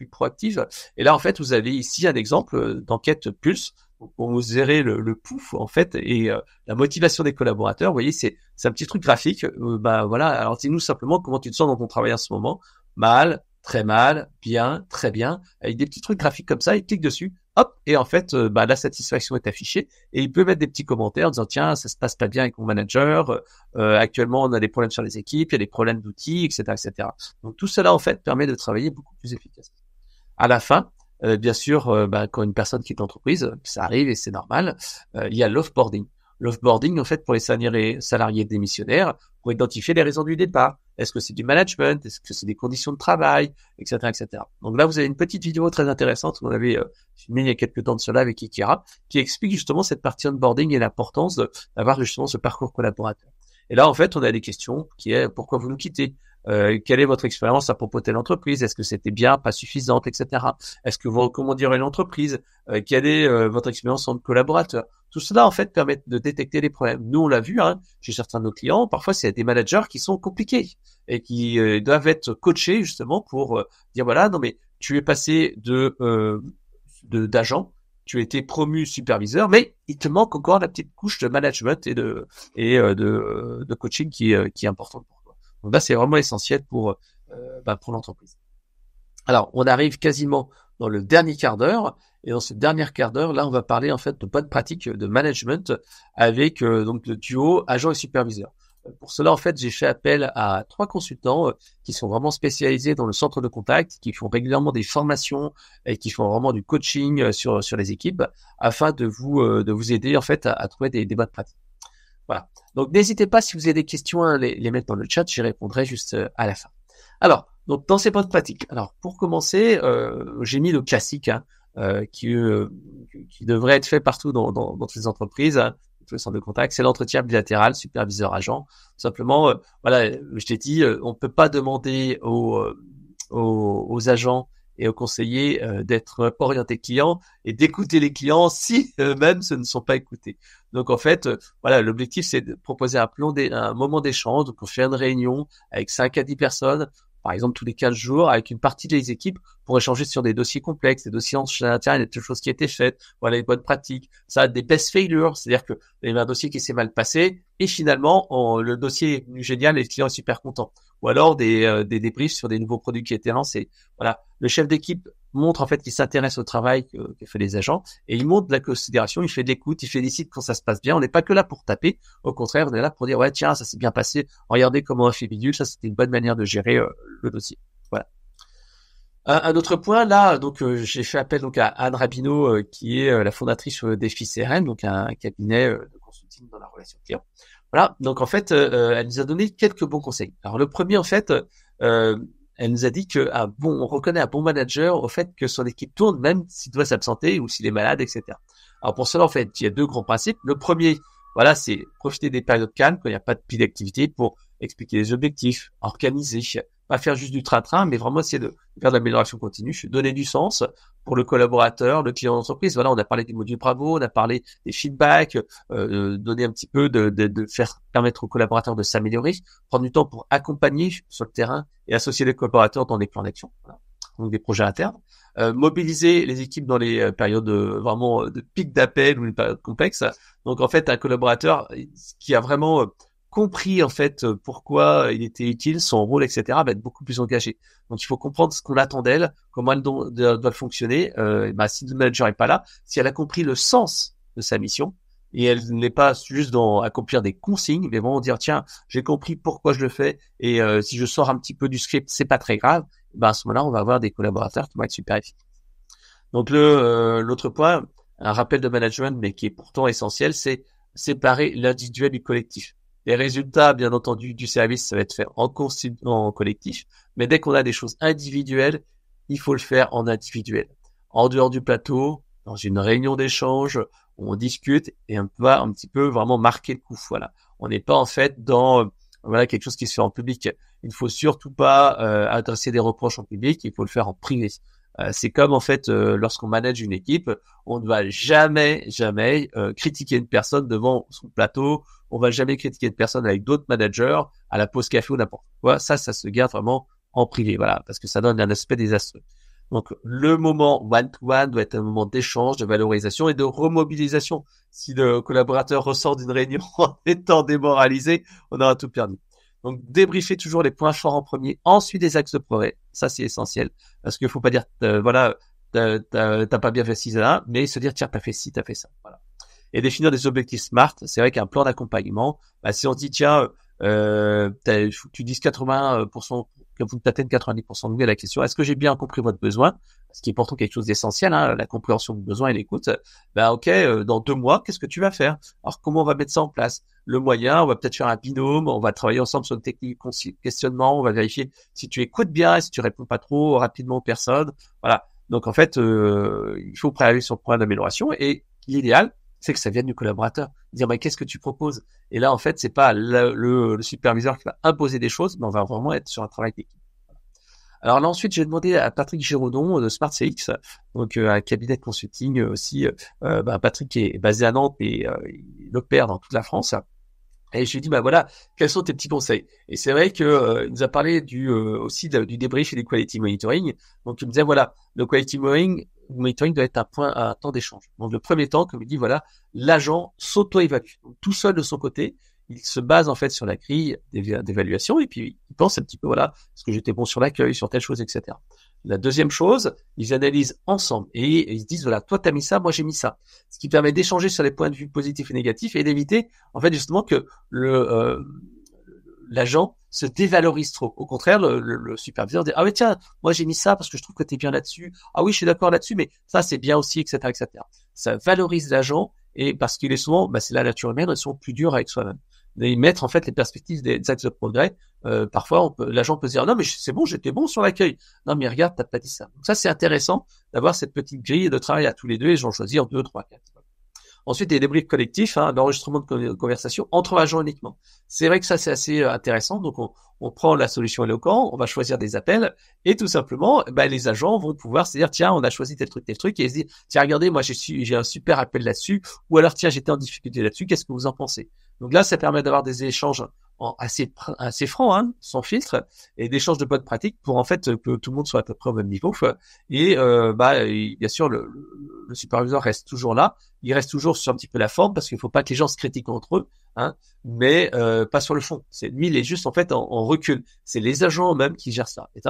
proactives. Et là en fait vous avez ici un exemple d'enquête Pulse pour mesurer le pouls en fait et la motivation des collaborateurs. Vous voyez, c'est un petit truc graphique. Voilà, alors dis-nous simplement comment tu te sens dans ton travail en ce moment. Mal, très mal, bien, très bien, avec des petits trucs graphiques comme ça, ils cliquent dessus. hop, et en fait, la satisfaction est affichée, et il peut mettre des petits commentaires en disant, tiens, ça se passe pas bien avec mon manager, actuellement, on a des problèmes sur les équipes, il y a des problèmes d'outils, etc., etc. Donc, tout cela, en fait, permet de travailler beaucoup plus efficacement. À la fin, bien sûr, quand une personne quitte l'entreprise, ça arrive et c'est normal, il y a l'offboarding. L'offboarding, en fait, pour les salariés démissionnaires, pour identifier les raisons du départ. Est-ce que c'est du management? Est-ce que c'est des conditions de travail? Etc., etc. Donc là, vous avez une petite vidéo très intéressante qu'on avait filmée il y a quelques temps de cela avec Ikira, qui explique justement cette partie onboarding et l'importance d'avoir justement ce parcours collaborateur. Et là, en fait, on a des questions qui est pourquoi vous nous quittez? Quelle est votre expérience à propos de telle entreprise? Est-ce que c'était bien, pas suffisante, etc. Est-ce que vous recommanderez l'entreprise? Quelle est votre expérience en collaborateur? Tout cela, en fait, permet de détecter les problèmes. Nous, on l'a vu, chez certains de nos clients, parfois, c'est des managers qui sont compliqués et qui doivent être coachés, justement, pour dire, voilà, non, mais tu es passé d'agent, tu as été promu superviseur, mais il te manque encore la petite couche de management et de coaching qui est importante pour toi. Donc là, c'est vraiment essentiel pour l'entreprise. Alors, on arrive quasiment dans le dernier quart d'heure, et dans ce dernier quart d'heure, là, on va parler en fait de bonnes pratiques de management avec donc le duo agent et superviseur. Pour cela, en fait, j'ai fait appel à 3 consultants qui sont vraiment spécialisés dans le centre de contact, qui font régulièrement des formations et qui font vraiment du coaching sur les équipes, afin de vous aider en fait à trouver des bonnes pratiques. Voilà. Donc, n'hésitez pas, si vous avez des questions, à les mettre dans le chat, j'y répondrai juste à la fin. Alors, donc dans ces bonnes pratiques. Alors, pour commencer, j'ai mis le classique qui devrait être fait partout dans toutes les entreprises, tous les centres de contact, c'est l'entretien bilatéral superviseur-agent. Simplement, je t'ai dit, on peut pas demander aux agents et aux conseillers d'être orientés clients et d'écouter les clients si eux-mêmes ce ne sont pas écoutés. Donc en fait, l'objectif c'est de proposer un moment d'échange. Donc on fait une réunion avec 5 à 10 personnes, par exemple tous les 15 jours, avec une partie des équipes pour échanger sur des dossiers complexes, des dossiers en interne, des choses qui étaient faites, voilà, les bonnes pratiques, ça, des best failures, c'est-à-dire que il y avait un dossier qui s'est mal passé et finalement le dossier est venu génial et le client est super content. Ou alors des débriefs sur des nouveaux produits qui étaient lancés. Voilà, le chef d'équipe montre en fait qu'il s'intéresse au travail que fait les agents et il montre de la considération, il fait de l'écoute, il félicite quand ça se passe bien. On n'est pas que là pour taper, au contraire, on est là pour dire ouais tiens ça s'est bien passé, regardez comment on a fait bidule, ça c'était une bonne manière de gérer le dossier. Voilà. Un autre point là, donc j'ai fait appel donc à Anne Rabineau qui est la fondatrice d'Effi CRM, donc un cabinet de consulting dans la relation client. Voilà, donc en fait elle nous a donné quelques bons conseils. Alors le premier en fait, elle nous a dit que on reconnaît un bon manager au fait que son équipe tourne même s'il doit s'absenter ou s'il est malade, etc. Alors pour cela en fait, il y a 2 grands principes. Le premier, voilà, c'est profiter des périodes calmes quand il n'y a pas de pic d'activité pour expliquer les objectifs, organiser, pas faire juste du train-train, mais vraiment essayer de faire de l'amélioration continue, donner du sens pour le collaborateur, le client d'entreprise. Voilà, on a parlé du module Bravo, on a parlé des feedbacks, donner un petit peu de faire permettre aux collaborateurs de s'améliorer, prendre du temps pour accompagner sur le terrain et associer les collaborateurs dans des plans d'action, voilà. Donc des projets internes. Mobiliser les équipes dans les périodes vraiment de pic d'appel ou les périodes complexes. Donc en fait, un collaborateur qui a vraiment compris en fait pourquoi il était utile, son rôle, etc., va être beaucoup plus engagé. Donc il faut comprendre ce qu'on attend d'elle, comment elle doit fonctionner. Si le manager est pas là, si elle a compris le sens de sa mission et elle n'est pas juste dans accomplir des consignes, mais vraiment dire tiens j'ai compris pourquoi je le fais et si je sors un petit peu du script c'est pas très grave. À ce moment-là on va avoir des collaborateurs qui vont être super efficaces. Donc l'autre point, un rappel de management mais qui est pourtant essentiel, c'est séparer l'individuel du collectif. Les résultats, bien entendu, du service, ça va être fait en collectif. Mais dès qu'on a des choses individuelles, il faut le faire en individuel. En dehors du plateau, dans une réunion d'échange, on discute et on va un petit peu vraiment marquer le coup. Voilà. On n'est pas en fait dans quelque chose qui se fait en public. Il ne faut surtout pas adresser des reproches en public. Il faut le faire en privé. C'est comme en fait lorsqu'on manage une équipe, on ne va jamais critiquer une personne devant son plateau, on va jamais critiquer une personne avec d'autres managers à la pause café ou n'importe quoi. Ça se garde vraiment en privé, voilà, parce que ça donne un aspect désastreux. Donc le moment one-to-one doit être un moment d'échange, de valorisation et de remobilisation. Si le collaborateur ressort d'une réunion en étant démoralisé, on aura tout perdu. Donc, débriefer toujours les points forts en premier, ensuite les axes de progrès. Ça, c'est essentiel. Parce qu'il faut pas dire, t'as pas bien fait ci, ça, mais se dire tiens, t'as fait ci, t'as fait ça. Voilà. Et définir des objectifs SMART, c'est vrai qu'un plan d'accompagnement, bah, si on se dit tiens, tu dises 80%, que vous t'atteignez 90% de vous à la question, est-ce que j'ai bien compris votre besoin? Ce qui est pourtant quelque chose d'essentiel, hein, la compréhension du besoin et l'écoute. Bah ok, dans 2 mois, qu'est-ce que tu vas faire? Alors comment on va mettre ça en place? Le moyen, on va peut-être faire un binôme, on va travailler ensemble sur une technique de questionnement, on va vérifier si tu écoutes bien, si tu réponds pas trop rapidement aux personnes. Voilà. Donc en fait, il faut préavis sur le point d'amélioration et l'idéal, c'est que ça vienne du collaborateur. Dire, mais qu'est-ce que tu proposes? Et là, en fait, c'est pas le superviseur qui va imposer des choses, mais on va vraiment être sur un travail d'équipe. Alors là, ensuite, j'ai demandé à Patrick Giraudon de Smart CX, donc un cabinet de consulting aussi. Patrick est basé à Nantes et il opère dans toute la France. Et je lui ai dit, bah voilà, quels sont tes petits conseils? Et c'est vrai que il nous a parlé aussi du débrief et du quality monitoring. Donc il me disait, voilà, le quality monitoring doit être un temps d'échange. Donc le premier temps, comme il dit, voilà, l'agent s'auto-évacue. Donc, tout seul de son côté, il se base en fait sur la grille d'évaluation et puis il pense un petit peu, voilà, est-ce que j'étais bon sur l'accueil, sur telle chose, etc. La deuxième chose, ils analysent ensemble et ils se disent, voilà, toi t'as mis ça, moi j'ai mis ça. Ce qui permet d'échanger sur les points de vue positifs et négatifs et d'éviter, en fait, justement que l'agent se dévalorise trop. Au contraire, le superviseur dit, ah oui, tiens, moi j'ai mis ça parce que je trouve que t'es bien là-dessus. Ah oui, je suis d'accord là-dessus, mais ça c'est bien aussi, etc., etc. Ça valorise l'agent et parce qu'il est souvent, c'est la nature humaine, ils sont plus durs avec soi-même. Et mettre en fait les perspectives des axes de progrès. Parfois, l'agent peut se dire non mais c'est bon, j'étais bon sur l'accueil. Non mais regarde, t'as pas dit ça. Donc ça c'est intéressant d'avoir cette petite grille de travail à tous les deux et j'en choisir 2, 3, 4. Ensuite, il y a des débriefs collectifs, l'enregistrement de conversation entre agents uniquement. C'est vrai que ça, c'est assez intéressant. Donc, on prend la solution éloquent, on va choisir des appels et tout simplement, les agents vont pouvoir se dire, tiens, on a choisi tel truc et se dire, tiens, regardez, moi, j'ai un super appel là-dessus ou alors, tiens, j'étais en difficulté là-dessus, qu'est-ce que vous en pensez? Donc là, ça permet d'avoir des échanges assez francs, sans filtre, et d'échanges de bonnes pratiques pour en fait que tout le monde soit à peu près au même niveau. Et bien sûr, le superviseur reste toujours là. Il reste toujours sur un petit peu la forme parce qu'il faut pas que les gens se critiquent entre eux, mais pas sur le fond. Lui, il est juste en fait en recul. C'est les agents eux-mêmes qui gèrent ça. Et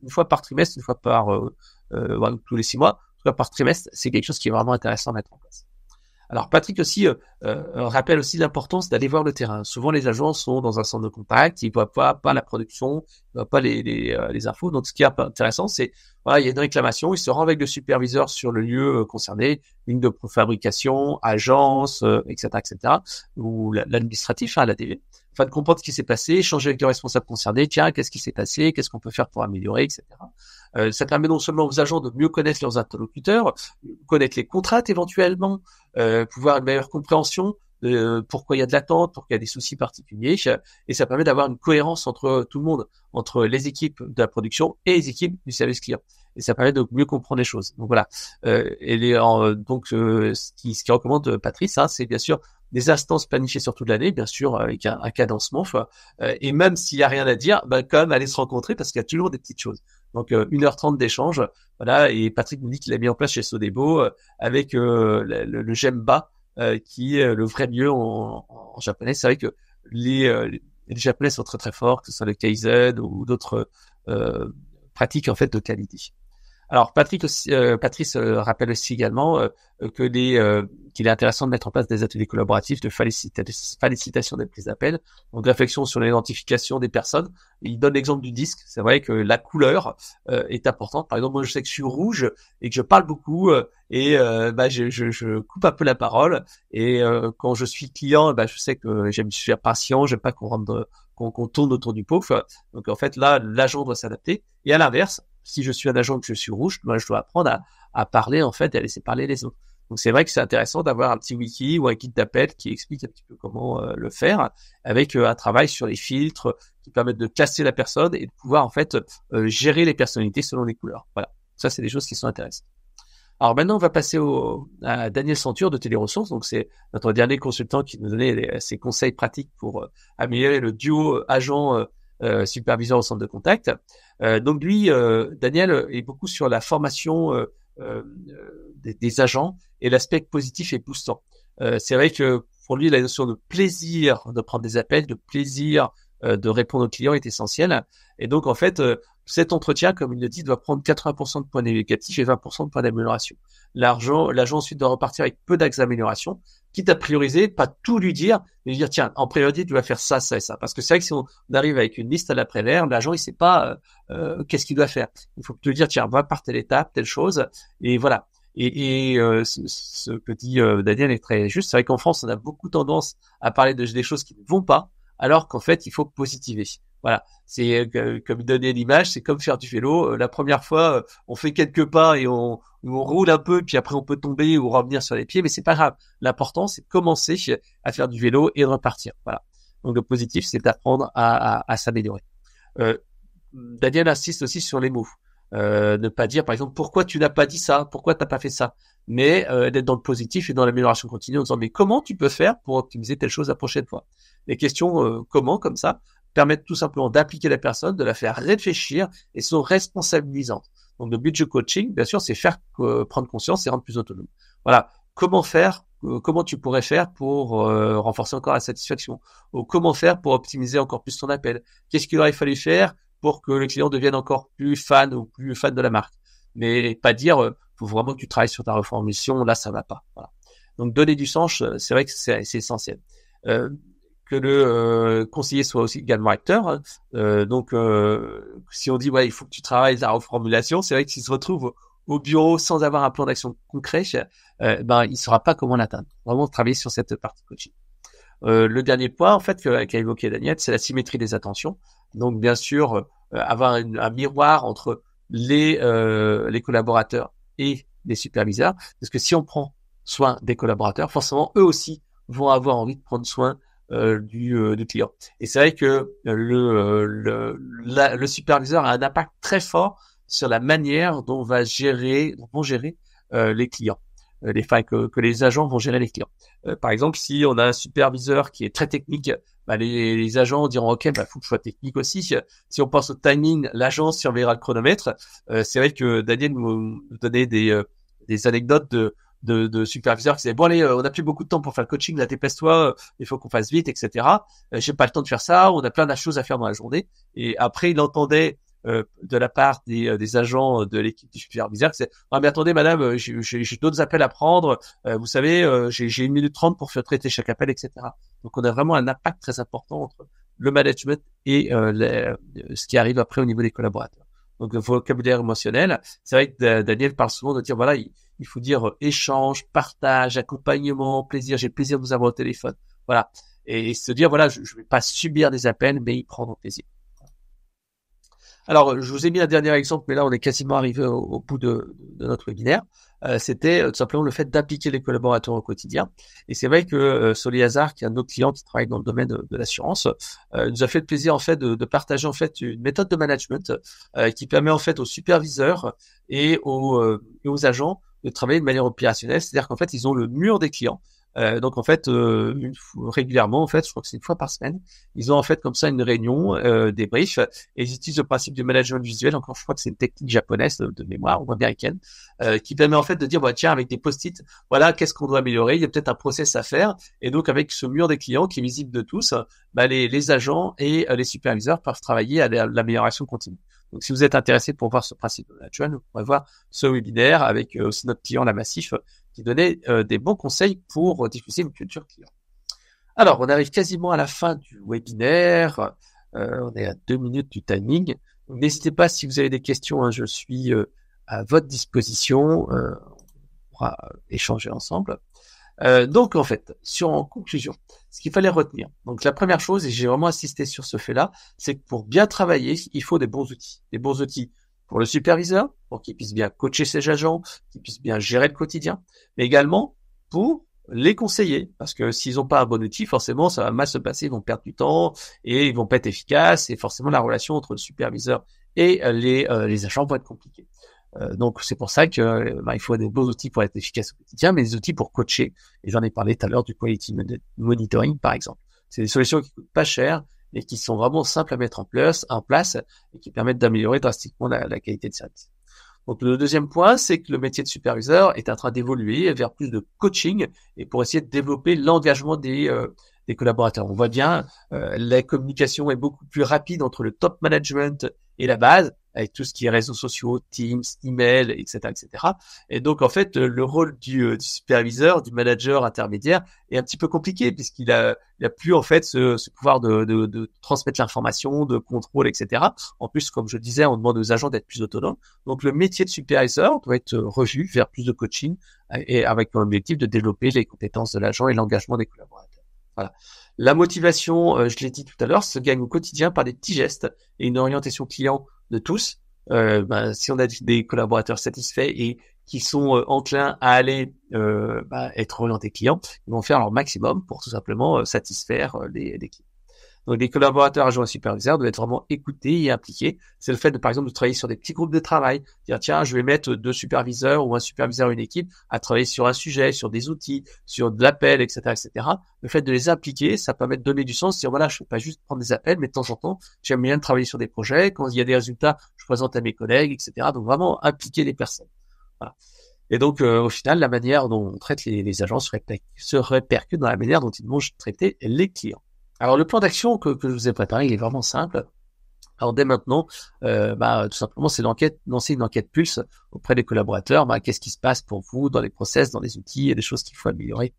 une fois par trimestre, une fois par tous les 6 mois, une fois par trimestre, c'est quelque chose qui est vraiment intéressant à mettre en place. Alors Patrick aussi rappelle aussi l'importance d'aller voir le terrain. Souvent les agents sont dans un centre de contact, ils voient pas la production, ils voient pas les infos. Donc ce qui est intéressant, c'est voilà, il y a une réclamation, il se rend avec le superviseur sur le lieu concerné, ligne de fabrication, agence, etc., etc., ou l'administratif, la DV, afin de comprendre ce qui s'est passé, échanger avec le responsable concerné, tiens, qu'est-ce qui s'est passé, qu'est-ce qu'on peut faire pour améliorer, etc. Ça permet non seulement aux agents de mieux connaître leurs interlocuteurs, connaître les contraintes éventuellement, pouvoir une meilleure compréhension de pourquoi il y a de l'attente, pourquoi il y a des soucis particuliers, et ça permet d'avoir une cohérence entre tout le monde, entre les équipes de la production et les équipes du service client. Et ça permet de mieux comprendre les choses. Donc voilà. Ce qui recommande Patrice, c'est bien sûr des instances planifiées sur toute l'année, bien sûr, avec un cadencement. Et même s'il y a rien à dire, quand même aller se rencontrer parce qu'il y a toujours des petites choses. Donc 1h30 d'échange, voilà. Et Patrick nous dit qu'il a mis en place chez Sodebo avec le Gemba, qui est le vrai mieux en japonais. C'est vrai que les Japonais sont très très forts, que ce soit le Kaizen ou d'autres pratiques en fait de qualité. Alors Patrice rappelle aussi également qu'il est intéressant de mettre en place des ateliers collaboratifs de félicitation des prises d'appel, donc de réflexion sur l'identification des personnes. Il donne l'exemple du disque. C'est vrai que la couleur est importante. Par exemple, moi je sais que je suis rouge et que je parle beaucoup je coupe un peu la parole et quand je suis client, je sais que j'aime faire patient, j'aime pas qu'on tourne autour du pot. Donc en fait là, l'agent doit s'adapter. Et à l'inverse, si je suis un agent que je suis rouge, je dois apprendre à parler en fait et à laisser parler les autres. Donc c'est vrai que c'est intéressant d'avoir un petit wiki ou un kit d'appel qui explique un petit peu comment le faire, avec un travail sur les filtres qui permettent de classer la personne et de pouvoir en fait gérer les personnalités selon les couleurs. Voilà, ça c'est des choses qui sont intéressantes. Alors maintenant, on va passer à Daniel Centure de Téléressources. Donc c'est notre dernier consultant qui nous donnait ses conseils pratiques pour améliorer le duo agent superviseur au centre de contact. Donc lui, Daniel, est beaucoup sur la formation des agents et l'aspect positif et boostant. C'est vrai que pour lui, la notion de plaisir de prendre des appels, de plaisir de répondre aux clients est essentielle. Et donc en fait, cet entretien, comme il le dit, doit prendre 80% de points négatifs et 20% de points d'amélioration. L'agent ensuite doit repartir avec peu d'axes d'amélioration, quitte à prioriser, pas tout lui dire, mais lui dire, tiens, en priorité, tu vas faire ça, ça et ça. Parce que c'est vrai que si on arrive avec une liste à l'après-vert, l'agent, il sait pas qu'est-ce qu'il doit faire. Il faut te dire, tiens, va par telle étape, telle chose, et voilà. Ce que dit Daniel est très juste. C'est vrai qu'en France, on a beaucoup tendance à parler des choses qui ne vont pas, alors qu'en fait, il faut positiver. Voilà, c'est comme donner l'image, c'est comme faire du vélo. La première fois, on fait quelques pas et on roule un peu, puis après on peut tomber ou revenir sur les pieds, mais c'est pas grave. L'important, c'est de commencer à faire du vélo et de repartir. Voilà. Donc le positif, c'est d'apprendre à s'améliorer. Daniel insiste aussi sur les mots. Ne pas dire, par exemple, pourquoi tu n'as pas dit ça, pourquoi t'as pas fait ça, mais d'être dans le positif et dans l'amélioration continue en disant mais comment tu peux faire pour optimiser telle chose la prochaine fois. Les questions comment comme ça permettent tout simplement d'impliquer la personne, de la faire réfléchir et sont responsabilisantes. Donc le but du coaching, bien sûr, c'est faire prendre conscience et rendre plus autonome. Voilà, comment faire, comment tu pourrais faire pour renforcer encore la satisfaction, ou comment faire pour optimiser encore plus ton appel. Qu'est-ce qu'il aurait fallu faire pour que le client devienne encore plus fan ou plus fan de la marque. Mais pas dire, faut vraiment que tu travailles sur ta reformulation, là ça va pas. Voilà. Donc donner du sens, c'est vrai que c'est essentiel. Que le conseiller soit aussi également acteur. Donc si on dit ouais il faut que tu travailles la reformulation, c'est vrai que s'il se retrouve au bureau sans avoir un plan d'action concret, il saura pas comment l'atteindre. Vraiment travailler sur cette partie coaching. Le dernier point, en fait, qu'a évoqué Daniel, c'est la symétrie des attentions. Donc, bien sûr, avoir un miroir entre les collaborateurs et les superviseurs, parce que si on prend soin des collaborateurs, forcément, eux aussi vont avoir envie de prendre soin du client. Et c'est vrai que le superviseur a un impact très fort sur la manière dont vont gérer les clients. Que les agents vont gérer les clients. Par exemple, si on a un superviseur qui est très technique, les agents diront ok, faut que je sois technique aussi. Si on pense au timing, l'agent surveillera le chronomètre. C'est vrai que Daniel nous donnait des anecdotes de superviseurs qui disaient bon allez, on n'a plus beaucoup de temps pour faire le coaching, là dépêche-toi, il faut qu'on fasse vite, etc. J'ai pas le temps de faire ça, on a plein de choses à faire dans la journée. Et après, il entendait de la part des agents de l'équipe du superviseur, c'est ah mais attendez madame, j'ai d'autres appels à prendre, vous savez, j'ai 1 minute 30 pour faire traiter chaque appel, etc. Donc on a vraiment un impact très important entre le management et ce qui arrive après au niveau des collaborateurs. Donc le vocabulaire émotionnel, c'est vrai que Daniel parle souvent de dire voilà, il faut dire échange, partage, accompagnement, plaisir, j'ai le plaisir de vous avoir au téléphone. Voilà. Et se dire voilà, je vais pas subir des appels, mais y prendre plaisir. Alors, je vous ai mis un dernier exemple, mais là, on est quasiment arrivé au bout de notre webinaire. C'était tout simplement le fait d'impliquer les collaborateurs au quotidien. Et c'est vrai que Soli Hazard, qui est un de nos clients qui travaille dans le domaine de l'assurance, nous a fait le plaisir en fait de partager en fait une méthode de management qui permet en fait aux superviseurs et aux agents de travailler de manière opérationnelle. C'est-à-dire qu'en fait, ils ont le mur des clients. Donc en fait, régulièrement, en fait, je crois que c'est une fois par semaine, ils ont en fait comme ça une réunion, des briefs, et ils utilisent le principe du management visuel. Encore, je crois que c'est une technique japonaise de mémoire ou américaine, qui permet en fait de dire, bah, tiens, avec des post-it, voilà, qu'est-ce qu'on doit améliorer. Il y a peut-être un process à faire, et donc avec ce mur des clients qui est visible de tous, les agents et les superviseurs peuvent travailler à l'amélioration continue. Donc, si vous êtes intéressé pour voir ce principe de management, vous pourrez voir ce webinaire avec aussi notre client, la Massif, qui donnait des bons conseils pour diffuser une culture client. Alors, on arrive quasiment à la fin du webinaire. On est à 2 minutes du timing. N'hésitez pas si vous avez des questions, hein, je suis à votre disposition. On pourra échanger ensemble. Donc, en fait, en conclusion, ce qu'il fallait retenir. Donc, la première chose, et j'ai vraiment insisté sur ce fait-là, c'est que pour bien travailler, il faut des bons outils. Des bons outils pour le superviseur, pour qu'il puisse bien coacher ses agents, qu'il puisse bien gérer le quotidien, mais également pour les conseillers, parce que s'ils n'ont pas un bon outil, forcément, ça va mal se passer, ils vont perdre du temps et ils vont pas être efficaces, et forcément, la relation entre le superviseur et les agents va être compliquée. Donc c'est pour ça que il faut des beaux outils pour être efficace au quotidien, mais des outils pour coacher. Et j'en ai parlé tout à l'heure du quality monitoring, par exemple. C'est des solutions qui coûtent pas cher et qui sont vraiment simples à mettre en place et qui permettent d'améliorer drastiquement la qualité de service. Donc le deuxième point, c'est que le métier de superviseur est en train d'évoluer vers plus de coaching et pour essayer de développer l'engagement des des collaborateurs. On voit bien, la communication est beaucoup plus rapide entre le top management et la base, avec tout ce qui est réseaux sociaux, Teams, email, etc., etc. Et donc, en fait, le rôle du superviseur, du manager intermédiaire est un petit peu compliqué puisqu'il a plus, en fait, ce pouvoir de transmettre l'information, de contrôle, etc. En plus, comme je disais, on demande aux agents d'être plus autonomes. Donc, le métier de superviseur doit être revu vers plus de coaching et avec l'objectif de développer les compétences de l'agent et l'engagement des collaborateurs. Voilà. La motivation, je l'ai dit tout à l'heure, se gagne au quotidien par des petits gestes et une orientation client de tous. Si on a des collaborateurs satisfaits et qui sont enclins à aller être orientés clients, ils vont faire leur maximum pour tout simplement satisfaire les clients. Donc, les collaborateurs, agents et superviseurs doivent être vraiment écoutés et impliqués. C'est le fait de, par exemple, de travailler sur des petits groupes de travail. Dire, tiens, je vais mettre 2 superviseurs ou un superviseur, une équipe à travailler sur un sujet, sur des outils, sur de l'appel, etc., etc. Le fait de les impliquer, ça permet de donner du sens. Dire, voilà, je ne fais pas juste prendre des appels, mais de temps en temps, j'aime bien travailler sur des projets. Quand il y a des résultats, je présente à mes collègues, etc. Donc, vraiment impliquer les personnes. Voilà. Et donc, au final, la manière dont on traite les agents se répercute dans la manière dont ils vont traiter les clients. Alors, le plan d'action que je vous ai préparé, il est vraiment simple. Alors, dès maintenant, tout simplement, c'est lancer une enquête pulse auprès des collaborateurs. Qu'est-ce qui se passe pour vous dans les process, dans les outils, et des choses qu'il faut améliorer.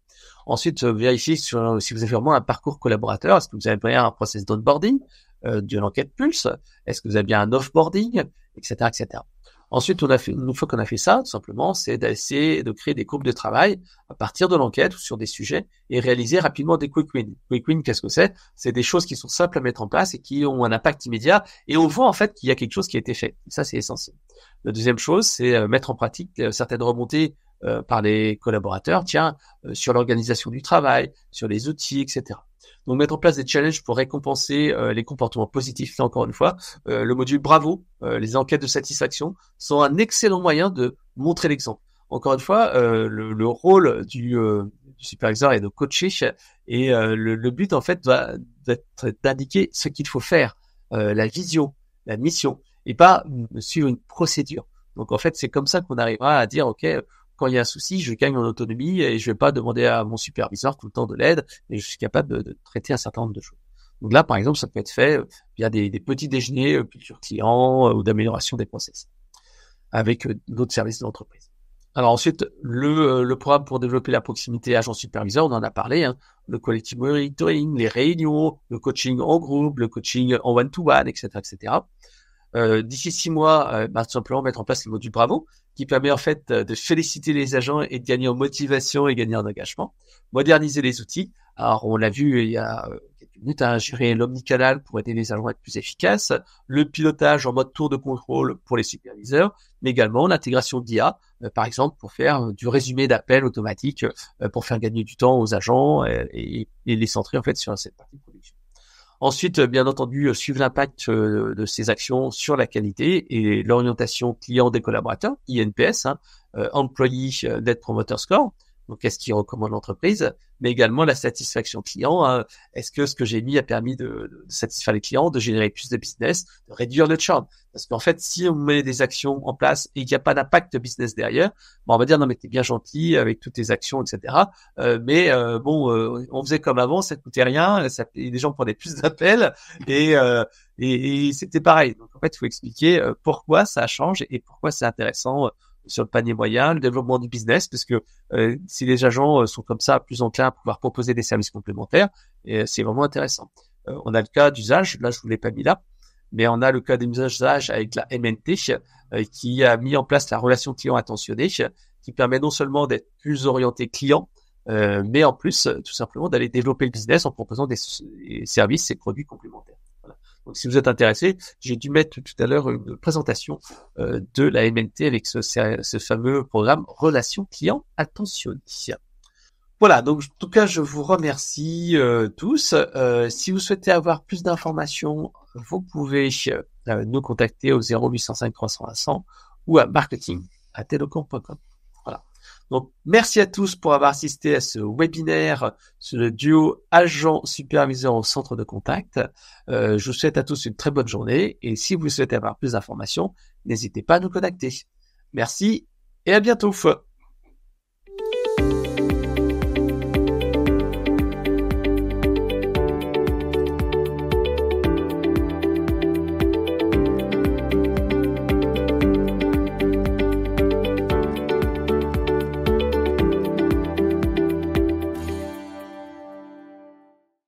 Ensuite, vérifier si vous avez vraiment un parcours collaborateur. Est-ce que vous avez bien un process d'onboarding, d'une enquête pulse? Est-ce que vous avez bien un offboarding, etc., etc. Ensuite, une fois qu'on a fait ça, tout simplement, c'est d'essayer de créer des groupes de travail à partir de l'enquête ou sur des sujets et réaliser rapidement des quick wins. Quick wins, qu'est-ce que c'est? C'est des choses qui sont simples à mettre en place et qui ont un impact immédiat et on voit en fait qu'il y a quelque chose qui a été fait. Et ça, c'est essentiel. La deuxième chose, c'est mettre en pratique certaines remontées par les collaborateurs, sur l'organisation du travail, sur les outils, etc. Donc, mettre en place des challenges pour récompenser les comportements positifs. Là, encore une fois, le module Bravo, les enquêtes de satisfaction sont un excellent moyen de montrer l'exemple. Encore une fois, le rôle du superviseur est de coacher et le but, en fait, va être d'indiquer ce qu'il faut faire, la vision, la mission, et pas suivre une procédure. Donc, en fait, c'est comme ça qu'on arrivera à dire, OK, quand il y a un souci, je gagne en autonomie et je vais pas demander à mon superviseur tout le temps de l'aide et je suis capable de traiter un certain nombre de choses. Donc là, par exemple, ça peut être fait via des petits déjeuners culture client ou d'amélioration des process avec d'autres services de l'entreprise. Alors ensuite, le programme pour développer la proximité agent-superviseur, on en a parlé, le collective monitoring, les réunions, le coaching en groupe, le coaching en one-to-one, etc., etc. D'ici 6 mois, tout simplement mettre en place le module Bravo, qui permet en fait de féliciter les agents et de gagner en motivation et gagner en engagement. Moderniser les outils. Alors, on l'a vu il y a quelques minutes, gérer l'omnicanal pour aider les agents à être plus efficaces, le pilotage en mode tour de contrôle pour les superviseurs, mais également l'intégration d'IA, par exemple, pour faire du résumé d'appels automatique, pour faire gagner du temps aux agents et les centrer en fait sur cette partie de production. Ensuite, bien entendu, suivre l'impact de ces actions sur la qualité et l'orientation client des collaborateurs, INPS, Employee Net Promoter Score. Donc, qu'est-ce qui recommande l'entreprise, mais également la satisfaction client. Est-ce que ce que j'ai mis a permis de satisfaire les clients, de générer plus de business, de réduire le churn? Parce qu'en fait, si on met des actions en place et qu'il n'y a pas d'impact business derrière, on va dire non mais t'es bien gentil avec toutes tes actions, etc. On faisait comme avant, ça coûtait rien, les gens prenaient plus d'appels et c'était pareil. Donc en fait, il faut expliquer pourquoi ça change et pourquoi c'est intéressant sur le panier moyen, le développement du business, parce que si les agents sont comme ça, plus enclins à pouvoir proposer des services complémentaires, c'est vraiment intéressant. On a le cas d'usage, là je vous l'ai pas mis là, mais on a le cas d'usage avec la MNT qui a mis en place la relation client attentionnée, qui permet non seulement d'être plus orienté client, mais en plus tout simplement d'aller développer le business en proposant des services et produits complémentaires. Voilà. Donc, si vous êtes intéressé, j'ai dû mettre tout à l'heure une présentation de la MNT avec ce fameux programme Relation Client Attentionné. Voilà, donc en tout cas, je vous remercie tous. Si vous souhaitez avoir plus d'informations, vous pouvez nous contacter au 0805 300 100 ou à marketing@telocom.com. Voilà. Donc, merci à tous pour avoir assisté à ce webinaire sur le duo agent-superviseur au centre de contact. Je vous souhaite à tous une très bonne journée et si vous souhaitez avoir plus d'informations, n'hésitez pas à nous contacter. Merci et à bientôt.